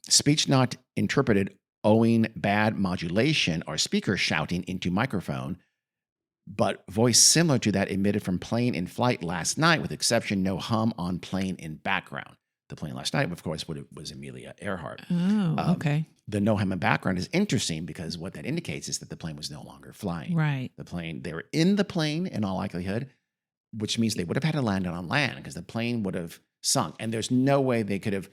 Speech not interpreted owing bad modulation or speaker shouting into microphone, but voice similar to that emitted from plane in flight last night, with exception no hum on plane in background. the plane last night, of course, was Amelia Earhart. Oh, okay. The no helmet background is interesting because what that indicates is that the plane was no longer flying. Right. They were in the plane in all likelihood, which means they would have had to land on land because the plane would have sunk. And there's no way they could have,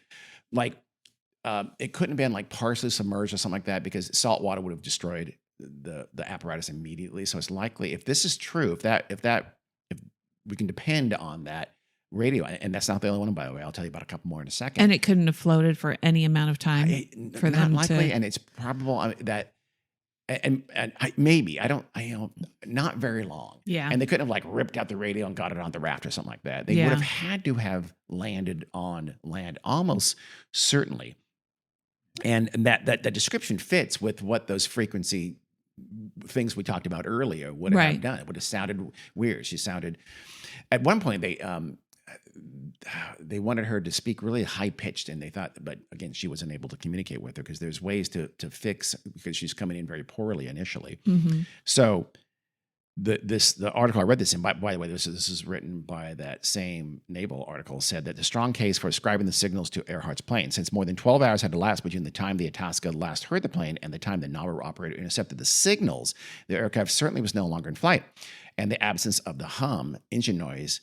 it couldn't have been like partially submerged or something like that because salt water would have destroyed the apparatus immediately. So it's likely, if this is true, if we can depend on that radio, and that's not the only one, by the way, I'll tell you about a couple more in a second. And it couldn't have floated for any amount of time for them likely, to. And it's probable that, maybe not very long. Yeah. And they couldn't have ripped out the radio and got it on the raft or something like that. They would have had to have landed on land almost certainly. And that description fits with what those frequency things we talked about earlier would have done. It would have sounded weird. She sounded, at one point they wanted her to speak really high pitched, and they thought, but again, she wasn't able to communicate with her because there's ways to fix, because she's coming in very poorly initially. Mm-hmm. So the article I read this in, by the way, this is written by that same naval article, said that the strong case for ascribing the signals to Earhart's plane, since more than 12 hours had elapsed between the time the Itasca last heard the plane and the time the novel operator intercepted the signals, the aircraft certainly was no longer in flight, and the absence of the hum, engine noise,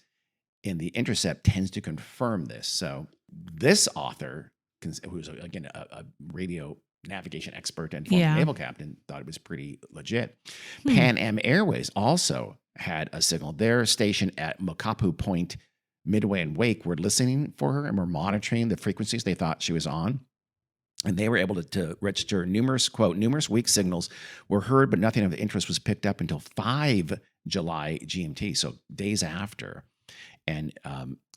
in the intercept tends to confirm this. So this author, who's again a radio navigation expert and former naval captain, thought it was pretty legit. Pan Am Airways also had a signal. Their station at Mokapu Point, Midway and Wake, were listening for her and were monitoring the frequencies they thought she was on. And they were able to register numerous weak signals were heard, but nothing of interest was picked up until 5 July GMT, so days after. And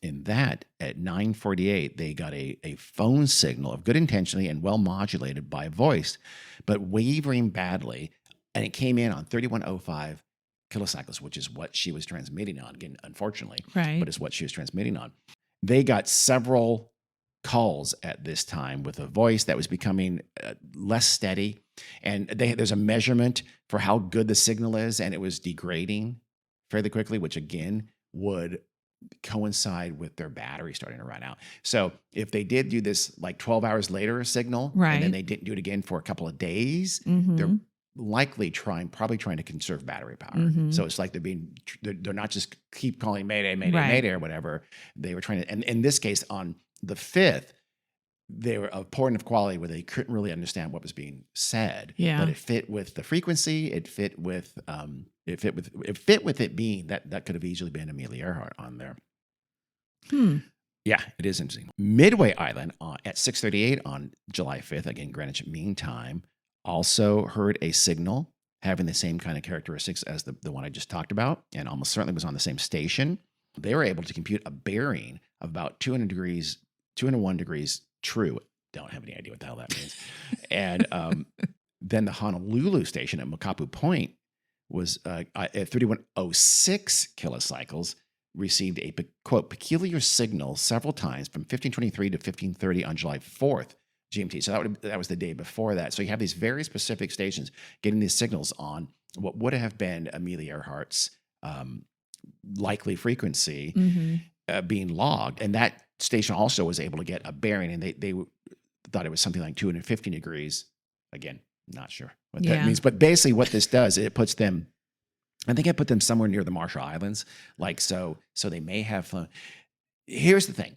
in that, at 9:48, they got a phone signal of good intentionally and well modulated by voice, but wavering badly. And it came in on 3105 kilocycles, which is what she was transmitting on. Again, unfortunately, but it's what she was transmitting on. They got several calls at this time with a voice that was becoming less steady. And there's a measurement for how good the signal is, and it was degrading fairly quickly, which again would coincide with their battery starting to run out. So if they did do this 12 hours later signal, and then they didn't do it again for a couple of days, they're likely probably trying to conserve battery power. So it's like they're not just keep calling Mayday, Mayday, Mayday or whatever. They were trying to, and in this case on the 5th, they were of poor enough quality where they couldn't really understand what was being said. Yeah. But it fit with the frequency. It fit with it being that could have easily been Amelia Earhart on there. Yeah, it is interesting. Midway Island at 6:38 on July 5th, again Greenwich Mean Time, also heard a signal having the same kind of characteristics as the one I just talked about, and almost certainly was on the same station. They were able to compute a bearing of about 201 degrees true. Don't have any idea what the hell that means. And then the Honolulu station at Mokapu Point was at 3106 kilocycles, received a, quote, peculiar signal several times from 1523 to 1530 on July 4th GMT. So that was the day before that. So you have these very specific stations getting these signals on what would have been Amelia Earhart's likely frequency being logged. And that station also was able to get a bearing, and they thought it was something like 215 degrees. Again, not sure what that means. But basically what this does, it puts them, I think I put them somewhere near the Marshall Islands. So they may have flown. Here's the thing.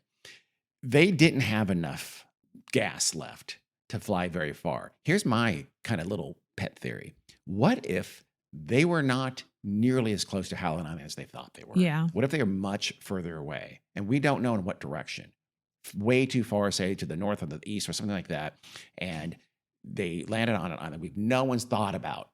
They didn't have enough gas left to fly very far. Here's my kind of little pet theory. What if they were not nearly as close to Howland Island as they thought they were? Yeah. What if they are much further away? And we don't know in what direction. Way too far, say, to the north or the east or something like that. And they landed on an island no one's thought about.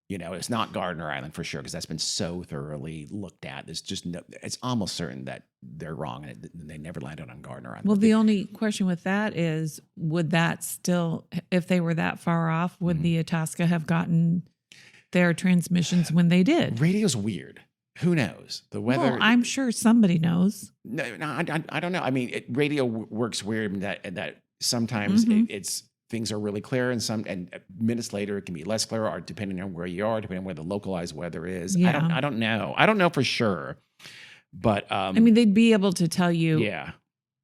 It's not Gardner Island for sure, because that's been so thoroughly looked at. There's just it's almost certain that they're wrong, and they never landed on Gardner Island. Well, the only question with that is, would that still, if they were that far off, would the Itasca have gotten their transmissions when they did? Radio's weird. Who knows? The weather. Well, I'm sure somebody knows. No, I don't know. I mean, radio works weird in that sometimes it's things are really clear, and minutes later it can be less clear, or depending on where you are, depending on where the localized weather is. Yeah. I don't know. I don't know for sure, but I mean, they'd be able to tell you. Yeah.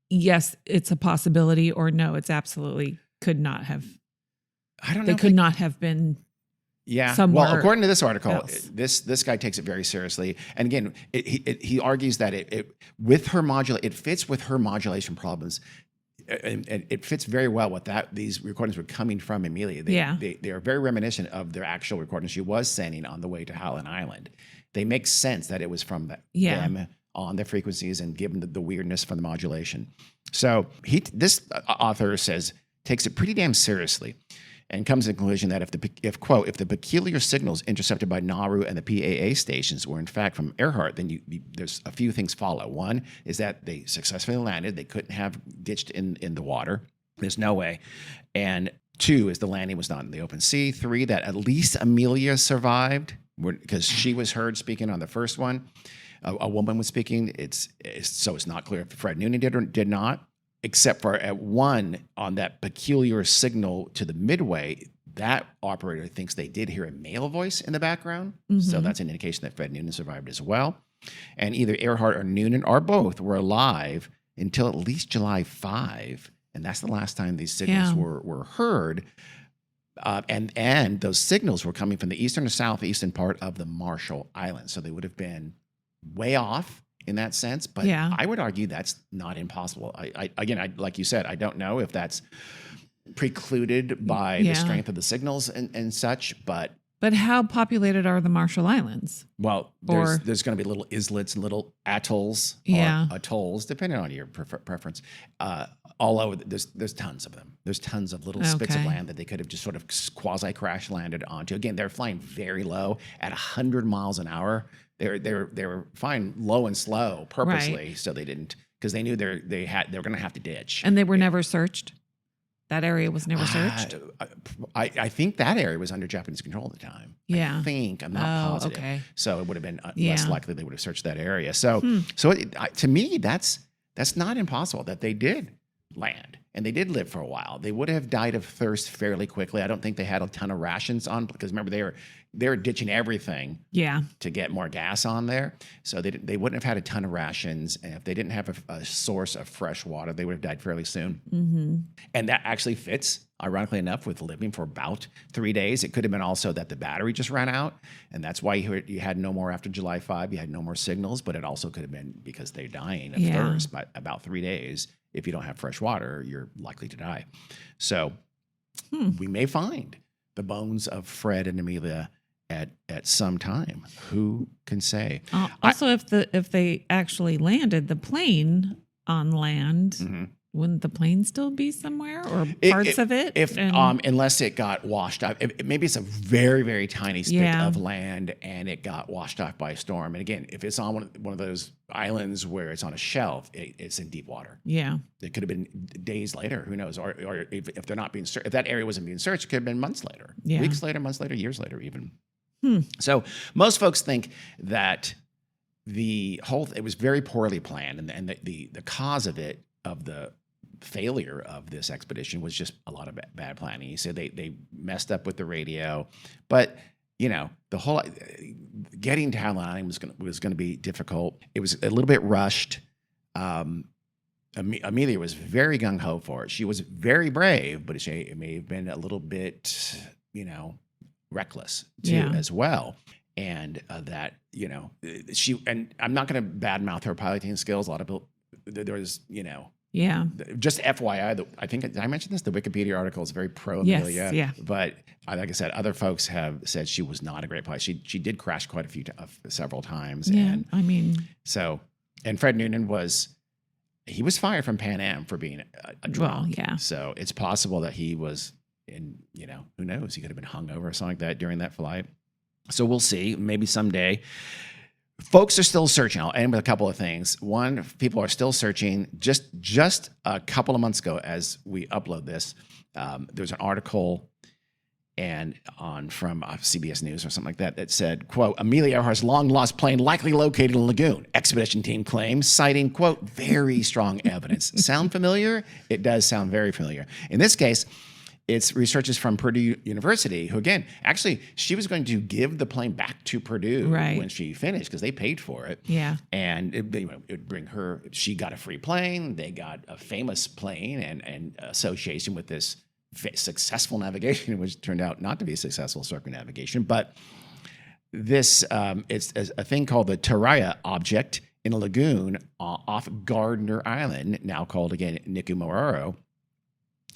yes, it's a possibility, or no, it's absolutely could not have. I don't know. They could not have been. Yeah. Somewhere well, according to this article, else. this guy takes it very seriously. And again, he argues that it fits with her modulation problems. And it fits very well with that. These recordings were coming from Amelia. They are very reminiscent of their actual recordings she was sending on the way to Howland Island. They make sense that it was from them on the frequencies and given the weirdness from the modulation. So this author takes it pretty damn seriously and comes to the conclusion that if the peculiar signals intercepted by Nauru and the PAA stations were in fact from Earhart, then there's a few things follow. One is that they successfully landed. They couldn't have ditched in the water. There's no way. And two is the landing was not in the open sea. Three, that at least Amelia survived because she was heard speaking on the first one. A woman was speaking. So it's not clear if Fred Noonan did or did not. Except for at one on that peculiar signal to the midway, that operator thinks they did hear a male voice in the background. Mm-hmm. So that's an indication that Fred Noonan survived as well. And either Earhart or Noonan or both were alive until at least July 5. And that's the last time these signals were heard. And those signals were coming from the eastern or southeastern part of the Marshall Islands. So they would have been way off in that sense, but I would argue that's not impossible. Again, like you said, I don't know if that's precluded by the strength of the signals and such, but how populated are the Marshall Islands? Well, there's going to be little islets and little atolls, or atolls, depending on your preference. All over, there's tons of them. There's tons of little spits of land that they could have just sort of quasi crash landed onto. Again, they're flying very low at 100 miles an hour. They were flying low and slow purposely, so they didn't, because they knew they were going to have to ditch. And they were never searched. That area was never searched. I think that area was under Japanese control at the time. Yeah, I'm not positive. Okay. So it would have been less likely they would have searched that area. So to me, that's not impossible that they did land and they did live for a while. They would have died of thirst fairly quickly. I don't think they had a ton of rations on, because remember they were ditching everything to get more gas on there. So they wouldn't have had a ton of rations. And if they didn't have a source of fresh water, they would have died fairly soon. Mm-hmm. And that actually fits, ironically enough, with living for about 3 days. It could have been also that the battery just ran out. And that's why you had no more after July 5. You had no more signals. But it also could have been because they're dying of thirst by about 3 days. If you don't have fresh water, you're likely to die. So we may find the bones of Fred and Amelia at some time. Who can say? Also, if they actually landed the plane on land, wouldn't the plane still be somewhere, or parts of it? Unless it got washed out. Maybe it's a very, very tiny spit of land and it got washed off by a storm. And again, if it's on one of those islands where it's on a shelf, it's in deep water. Yeah. It could have been days later. Who knows? Or if they're not being searched, if that area wasn't being searched, it could have been months later, weeks later, months later, years later even. So most folks think that it was very poorly planned, and the cause of the failure of this expedition was just a lot of bad planning. He said they messed up with the radio, but the whole getting to Howland Island was going to be difficult. It was a little bit rushed. Amelia was very gung ho for it. She was very brave, but it may have been a little bit, reckless too as well. And she, and I'm not going to badmouth her piloting skills. A lot of people, there's, just FYI, I think, did I mention this? The Wikipedia article is very pro Amelia. Yes, yeah. But like I said, other folks have said she was not a great pilot. She did crash quite several times. Yeah, and Fred Noonan was fired from Pan Am for being a drunk. Well, yeah. So it's possible that he was who knows? He could have been hungover or something like that during that flight. So we'll see. Maybe someday. Folks are still searching. I'll end with a couple of things. One, people are still searching. Just a couple of months ago, as we upload this, there was an article from CBS News or something like that said, quote, Amelia Earhart's long-lost plane likely located in a lagoon. Expedition team claims, citing, quote, very strong evidence. Sound familiar? It does sound very familiar. In this case, It's researchers from Purdue University who, again, actually, she was going to give the plane back to Purdue when she finished because they paid for it. Yeah. And it would bring her, she got a free plane. They got a famous plane and association with this successful navigation, which turned out not to be a successful circumnavigation. But this, it's a thing called the Taraya object in a lagoon off Gardner Island, now called, again, Nikumororo.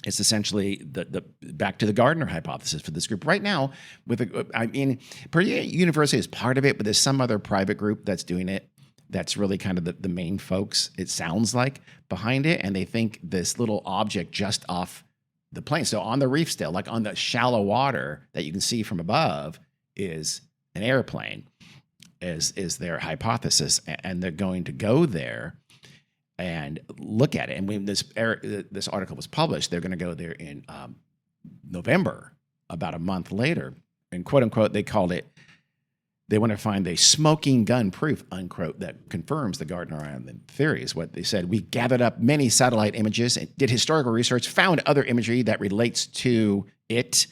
It's essentially the back to the Gardner hypothesis for this group right now. Purdue University is part of it, but there's some other private group that's doing it. That's really kind of the main folks, it sounds like, behind it. And they think this little object just off the plane, so on the reef still, like on the shallow water that you can see from above, is an airplane, is their hypothesis. And they're going to go there and look at it. And when this article was published, they're going to go there in November, about a month later. And quote unquote, they called it, they want to find a smoking gun proof, unquote, that confirms the Gardner Island theory, is what they said. We gathered up many satellite images and did historical research, found other imagery that relates to it.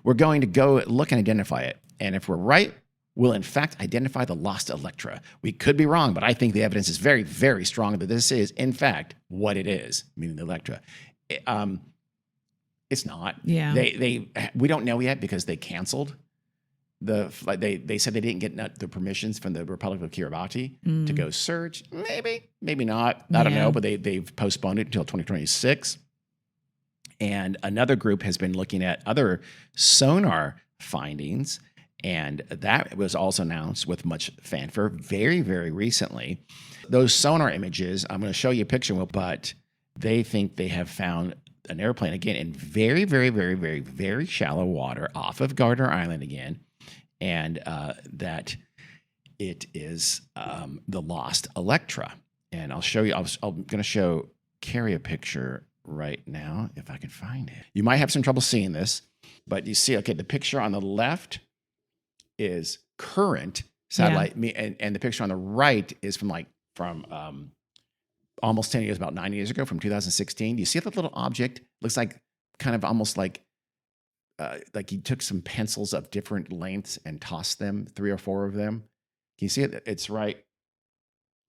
We're going to go look and identify it. And if we're right, we'll in fact identify the lost Electra. We could be wrong, but I think the evidence is very, very strong that this is, in fact, what it is, meaning the Electra. It's not. Yeah. We don't know yet because they canceled the flight. They said they didn't get the permissions from the Republic of Kiribati to go search. Maybe not. I don't know, but they've postponed it until 2026. And another group has been looking at other sonar findings. And that was also announced with much fanfare very, very recently. Those sonar images, I'm going to show you a picture, but they think they have found an airplane again in very, very, very, very, very shallow water off of Gardner Island again. And that it is the lost Electra. And I'll show you, I'm going to show Carrie a picture right now, if I can find it. You might have some trouble seeing this, but you see, okay, the picture on the left is current satellite, and the picture on the right is from almost 10 years, about 9 years ago, from 2016. You see that little object? Looks like kind of almost like he took some pencils of different lengths and tossed them, 3 or 4 of them. Can you see it? It's right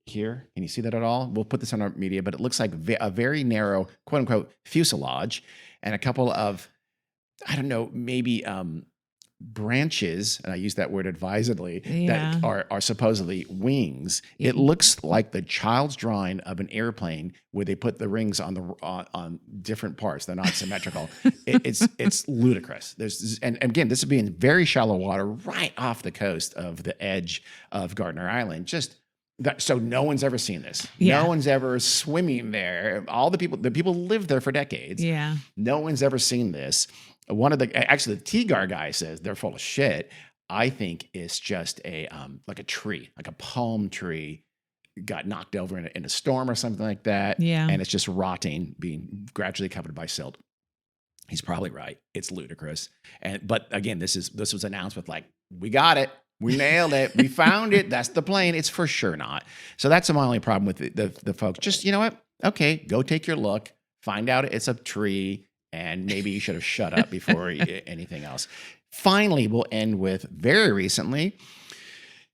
here. Can you see that at all? We'll put this on our media, but it looks like a very narrow, quote unquote, fuselage and a couple of, I don't know, maybe branches, and I use that word advisedly, that are supposedly wings. It looks like the child's drawing of an airplane where they put the rings on different parts. They're not symmetrical. It's ludicrous. And again, this would be in very shallow water, right off the coast of the edge of Gardner Island. So no one's ever seen this. Yeah. No one's ever swimming there. All the people lived there for decades. Yeah. No one's ever seen this. Actually, the TGAR guy says they're full of shit. I think it's just like a tree, like a palm tree got knocked over in a storm or something like that. Yeah. And it's just rotting, being gradually covered by silt. He's probably right. It's ludicrous. But again, this was announced with like, we got it. We nailed it. We found it. That's the plane. It's for sure not. So that's my only problem with the folks. Just, you know what? Okay, go take your look. Find out it's a tree. And maybe you should have shut up before anything else. Finally, we'll end with very recently.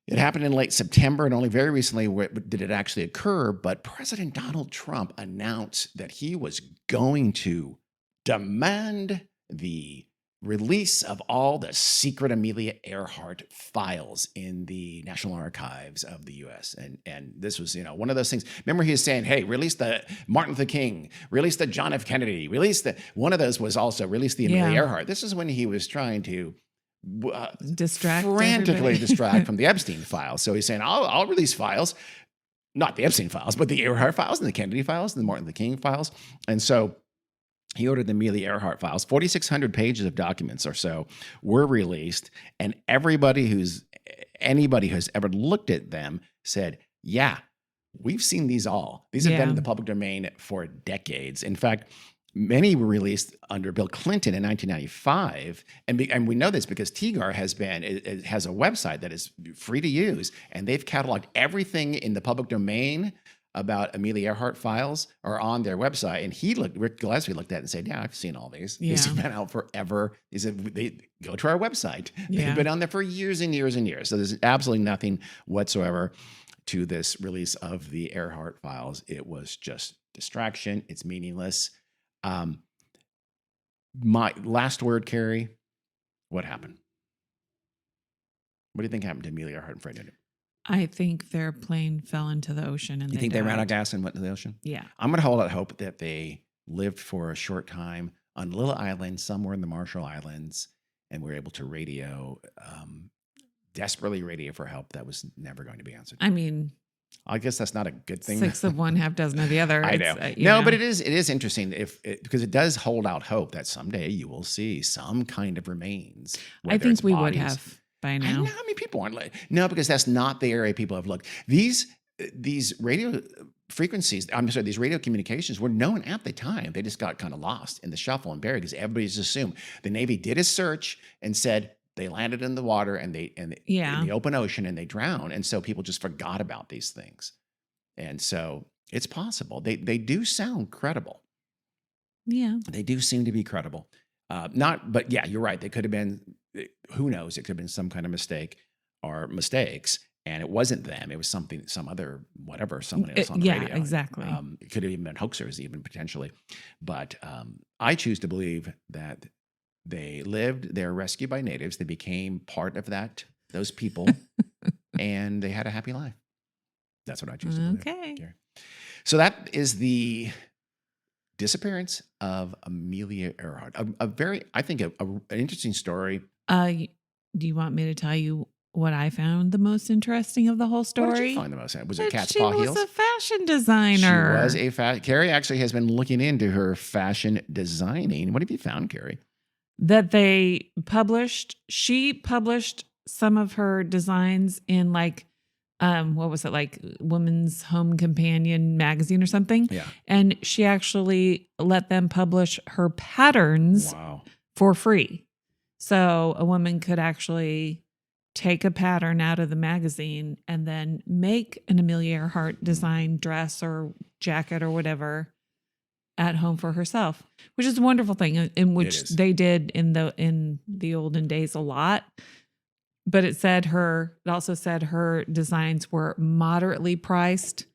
It happened in late September, and only very recently did it actually occur. But President Donald Trump announced that he was going to demand the release of all the secret Amelia Earhart files in the National Archives of the U.S. And this was, one of those things. Remember, he was saying, hey, release the Martin Luther King, release the John F. Kennedy, one of those was also release the Amelia Earhart. This is when he was trying to frantically distract from the Epstein files. So he's saying, I'll release files, not the Epstein files, but the Earhart files and the Kennedy files and the Martin Luther King files. And so he ordered the Amelia Earhart files. 4,600 pages of documents or so were released, and anybody who's ever looked at them said, yeah, we've seen these all. These have been in the public domain for decades. In fact, many were released under Bill Clinton in 1995, and we know this because TGAR has a website that is free to use, and they've cataloged everything in the public domain about Amelia Earhart files are on their website. And Rick Gillespie looked at it and said, yeah, I've seen all these. Yeah. These have been out forever. He said, they go to our website. Yeah. They've been on there for years and years and years. So there's absolutely nothing whatsoever to this release of the Earhart files. It was just distraction. It's meaningless. My last word, Carrie, what happened? What do you think happened to Amelia Earhart and Fred Newton? I think their plane fell into the ocean and you think they ran out of gas and went to the ocean? Yeah. I'm going to hold out hope that they lived for a short time on a little island somewhere in the Marshall Islands and were able to desperately radio for help that was never going to be answered. I mean, I guess that's not a good thing. 6 of one, half dozen of the other. I know. No, but it is interesting because it does hold out hope that someday you will see some kind of remains. I think we would have by now. I know how many people aren't no, because that's not the area people have looked. These radio frequencies, these radio communications were known at the time. They just got kind of lost in the shuffle and buried because everybody's assumed the Navy did a search and said they landed in the water and in the open ocean and they drowned. And so people just forgot about these things. And so it's possible. They do sound credible. Yeah. They do seem to be credible. But yeah, you're right. They could have been, who knows? It could have been some kind of mistake or mistakes. And it wasn't them. It was someone else on the radio. Yeah, exactly. It could have even been hoaxers, even potentially. But I choose to believe that they lived. They were rescued by natives. They became part of those people, and they had a happy life. That's what I choose to believe. Okay. So that is the disappearance of Amelia Earhart. I think an interesting story. Do you want me to tell you what I found the most interesting of the whole story? What did you find the most? Was it cat's paw heels? She was a fashion designer. She was Carrie actually has been looking into her fashion designing. What have you found, Carrie? That she published some of her designs in what was it, like Women's Home Companion magazine or something? Yeah. And she actually let them publish her patterns for free. So a woman could actually take a pattern out of the magazine and then make an Amelia Earhart design dress or jacket or whatever at home for herself, which is a wonderful thing, in which they did in the olden days a lot. But it also said her designs were moderately priced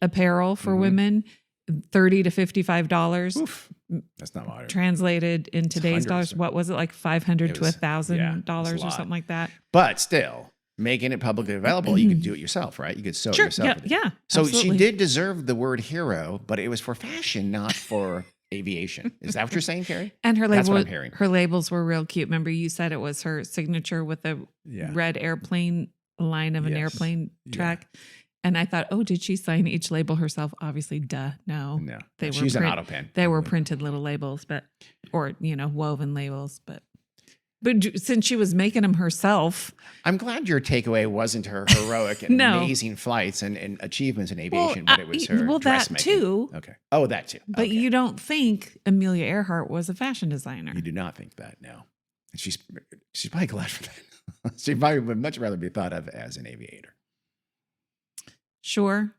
apparel for women, $30 to $55. Oof. That's not moderate. Translated in today's dollars, what was it, like $500 to $1,000 or something like that? But still, making it publicly available, you could do it yourself, right? You could sew it yourself. Yeah. So absolutely. She did deserve the word hero, but it was for fashion, not for aviation. Is that what you're saying, Carrie? And her That's what I'm hearing. Her labels were real cute. Remember, you said it was her signature with a red airplane line of an airplane track. And I thought, did she sign each label herself? Obviously, no. She's an auto pen. They were printed little labels, or woven labels, but since she was making them herself. I'm glad your takeaway wasn't her heroic and amazing flights and achievements in aviation, but it was her dressmaking. That too. Okay. Oh, that too. But you don't think Amelia Earhart was a fashion designer. You do not think that, no. She's probably glad for that. She probably would much rather be thought of as an aviator. Sure.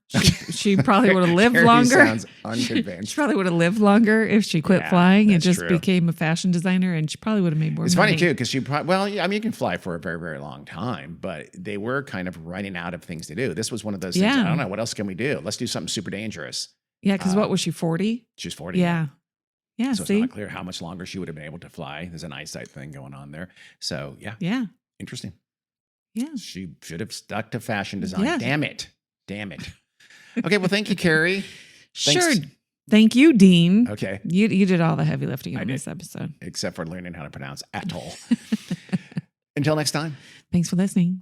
She probably would have lived longer. Sounds unconvinced. She probably would have lived longer if she quit flying and just became a fashion designer, and she probably would have made more money. It's funny too, because you can fly for a very, very long time, but they were kind of running out of things to do. This was one of those things, I don't know, what else can we do? Let's do something super dangerous. Yeah, because what was she, 40? She was 40. Yeah. Yeah, so it's not clear how much longer she would have been able to fly. There's an eyesight thing going on there. So, yeah. Interesting. Yeah. She should have stuck to fashion design. Yeah. Damn it. Okay, well, thank you, Carrie. Sure. Thank you, Dean. Okay. You did all the heavy lifting on this episode. Except for learning how to pronounce atoll. Until next time. Thanks for listening.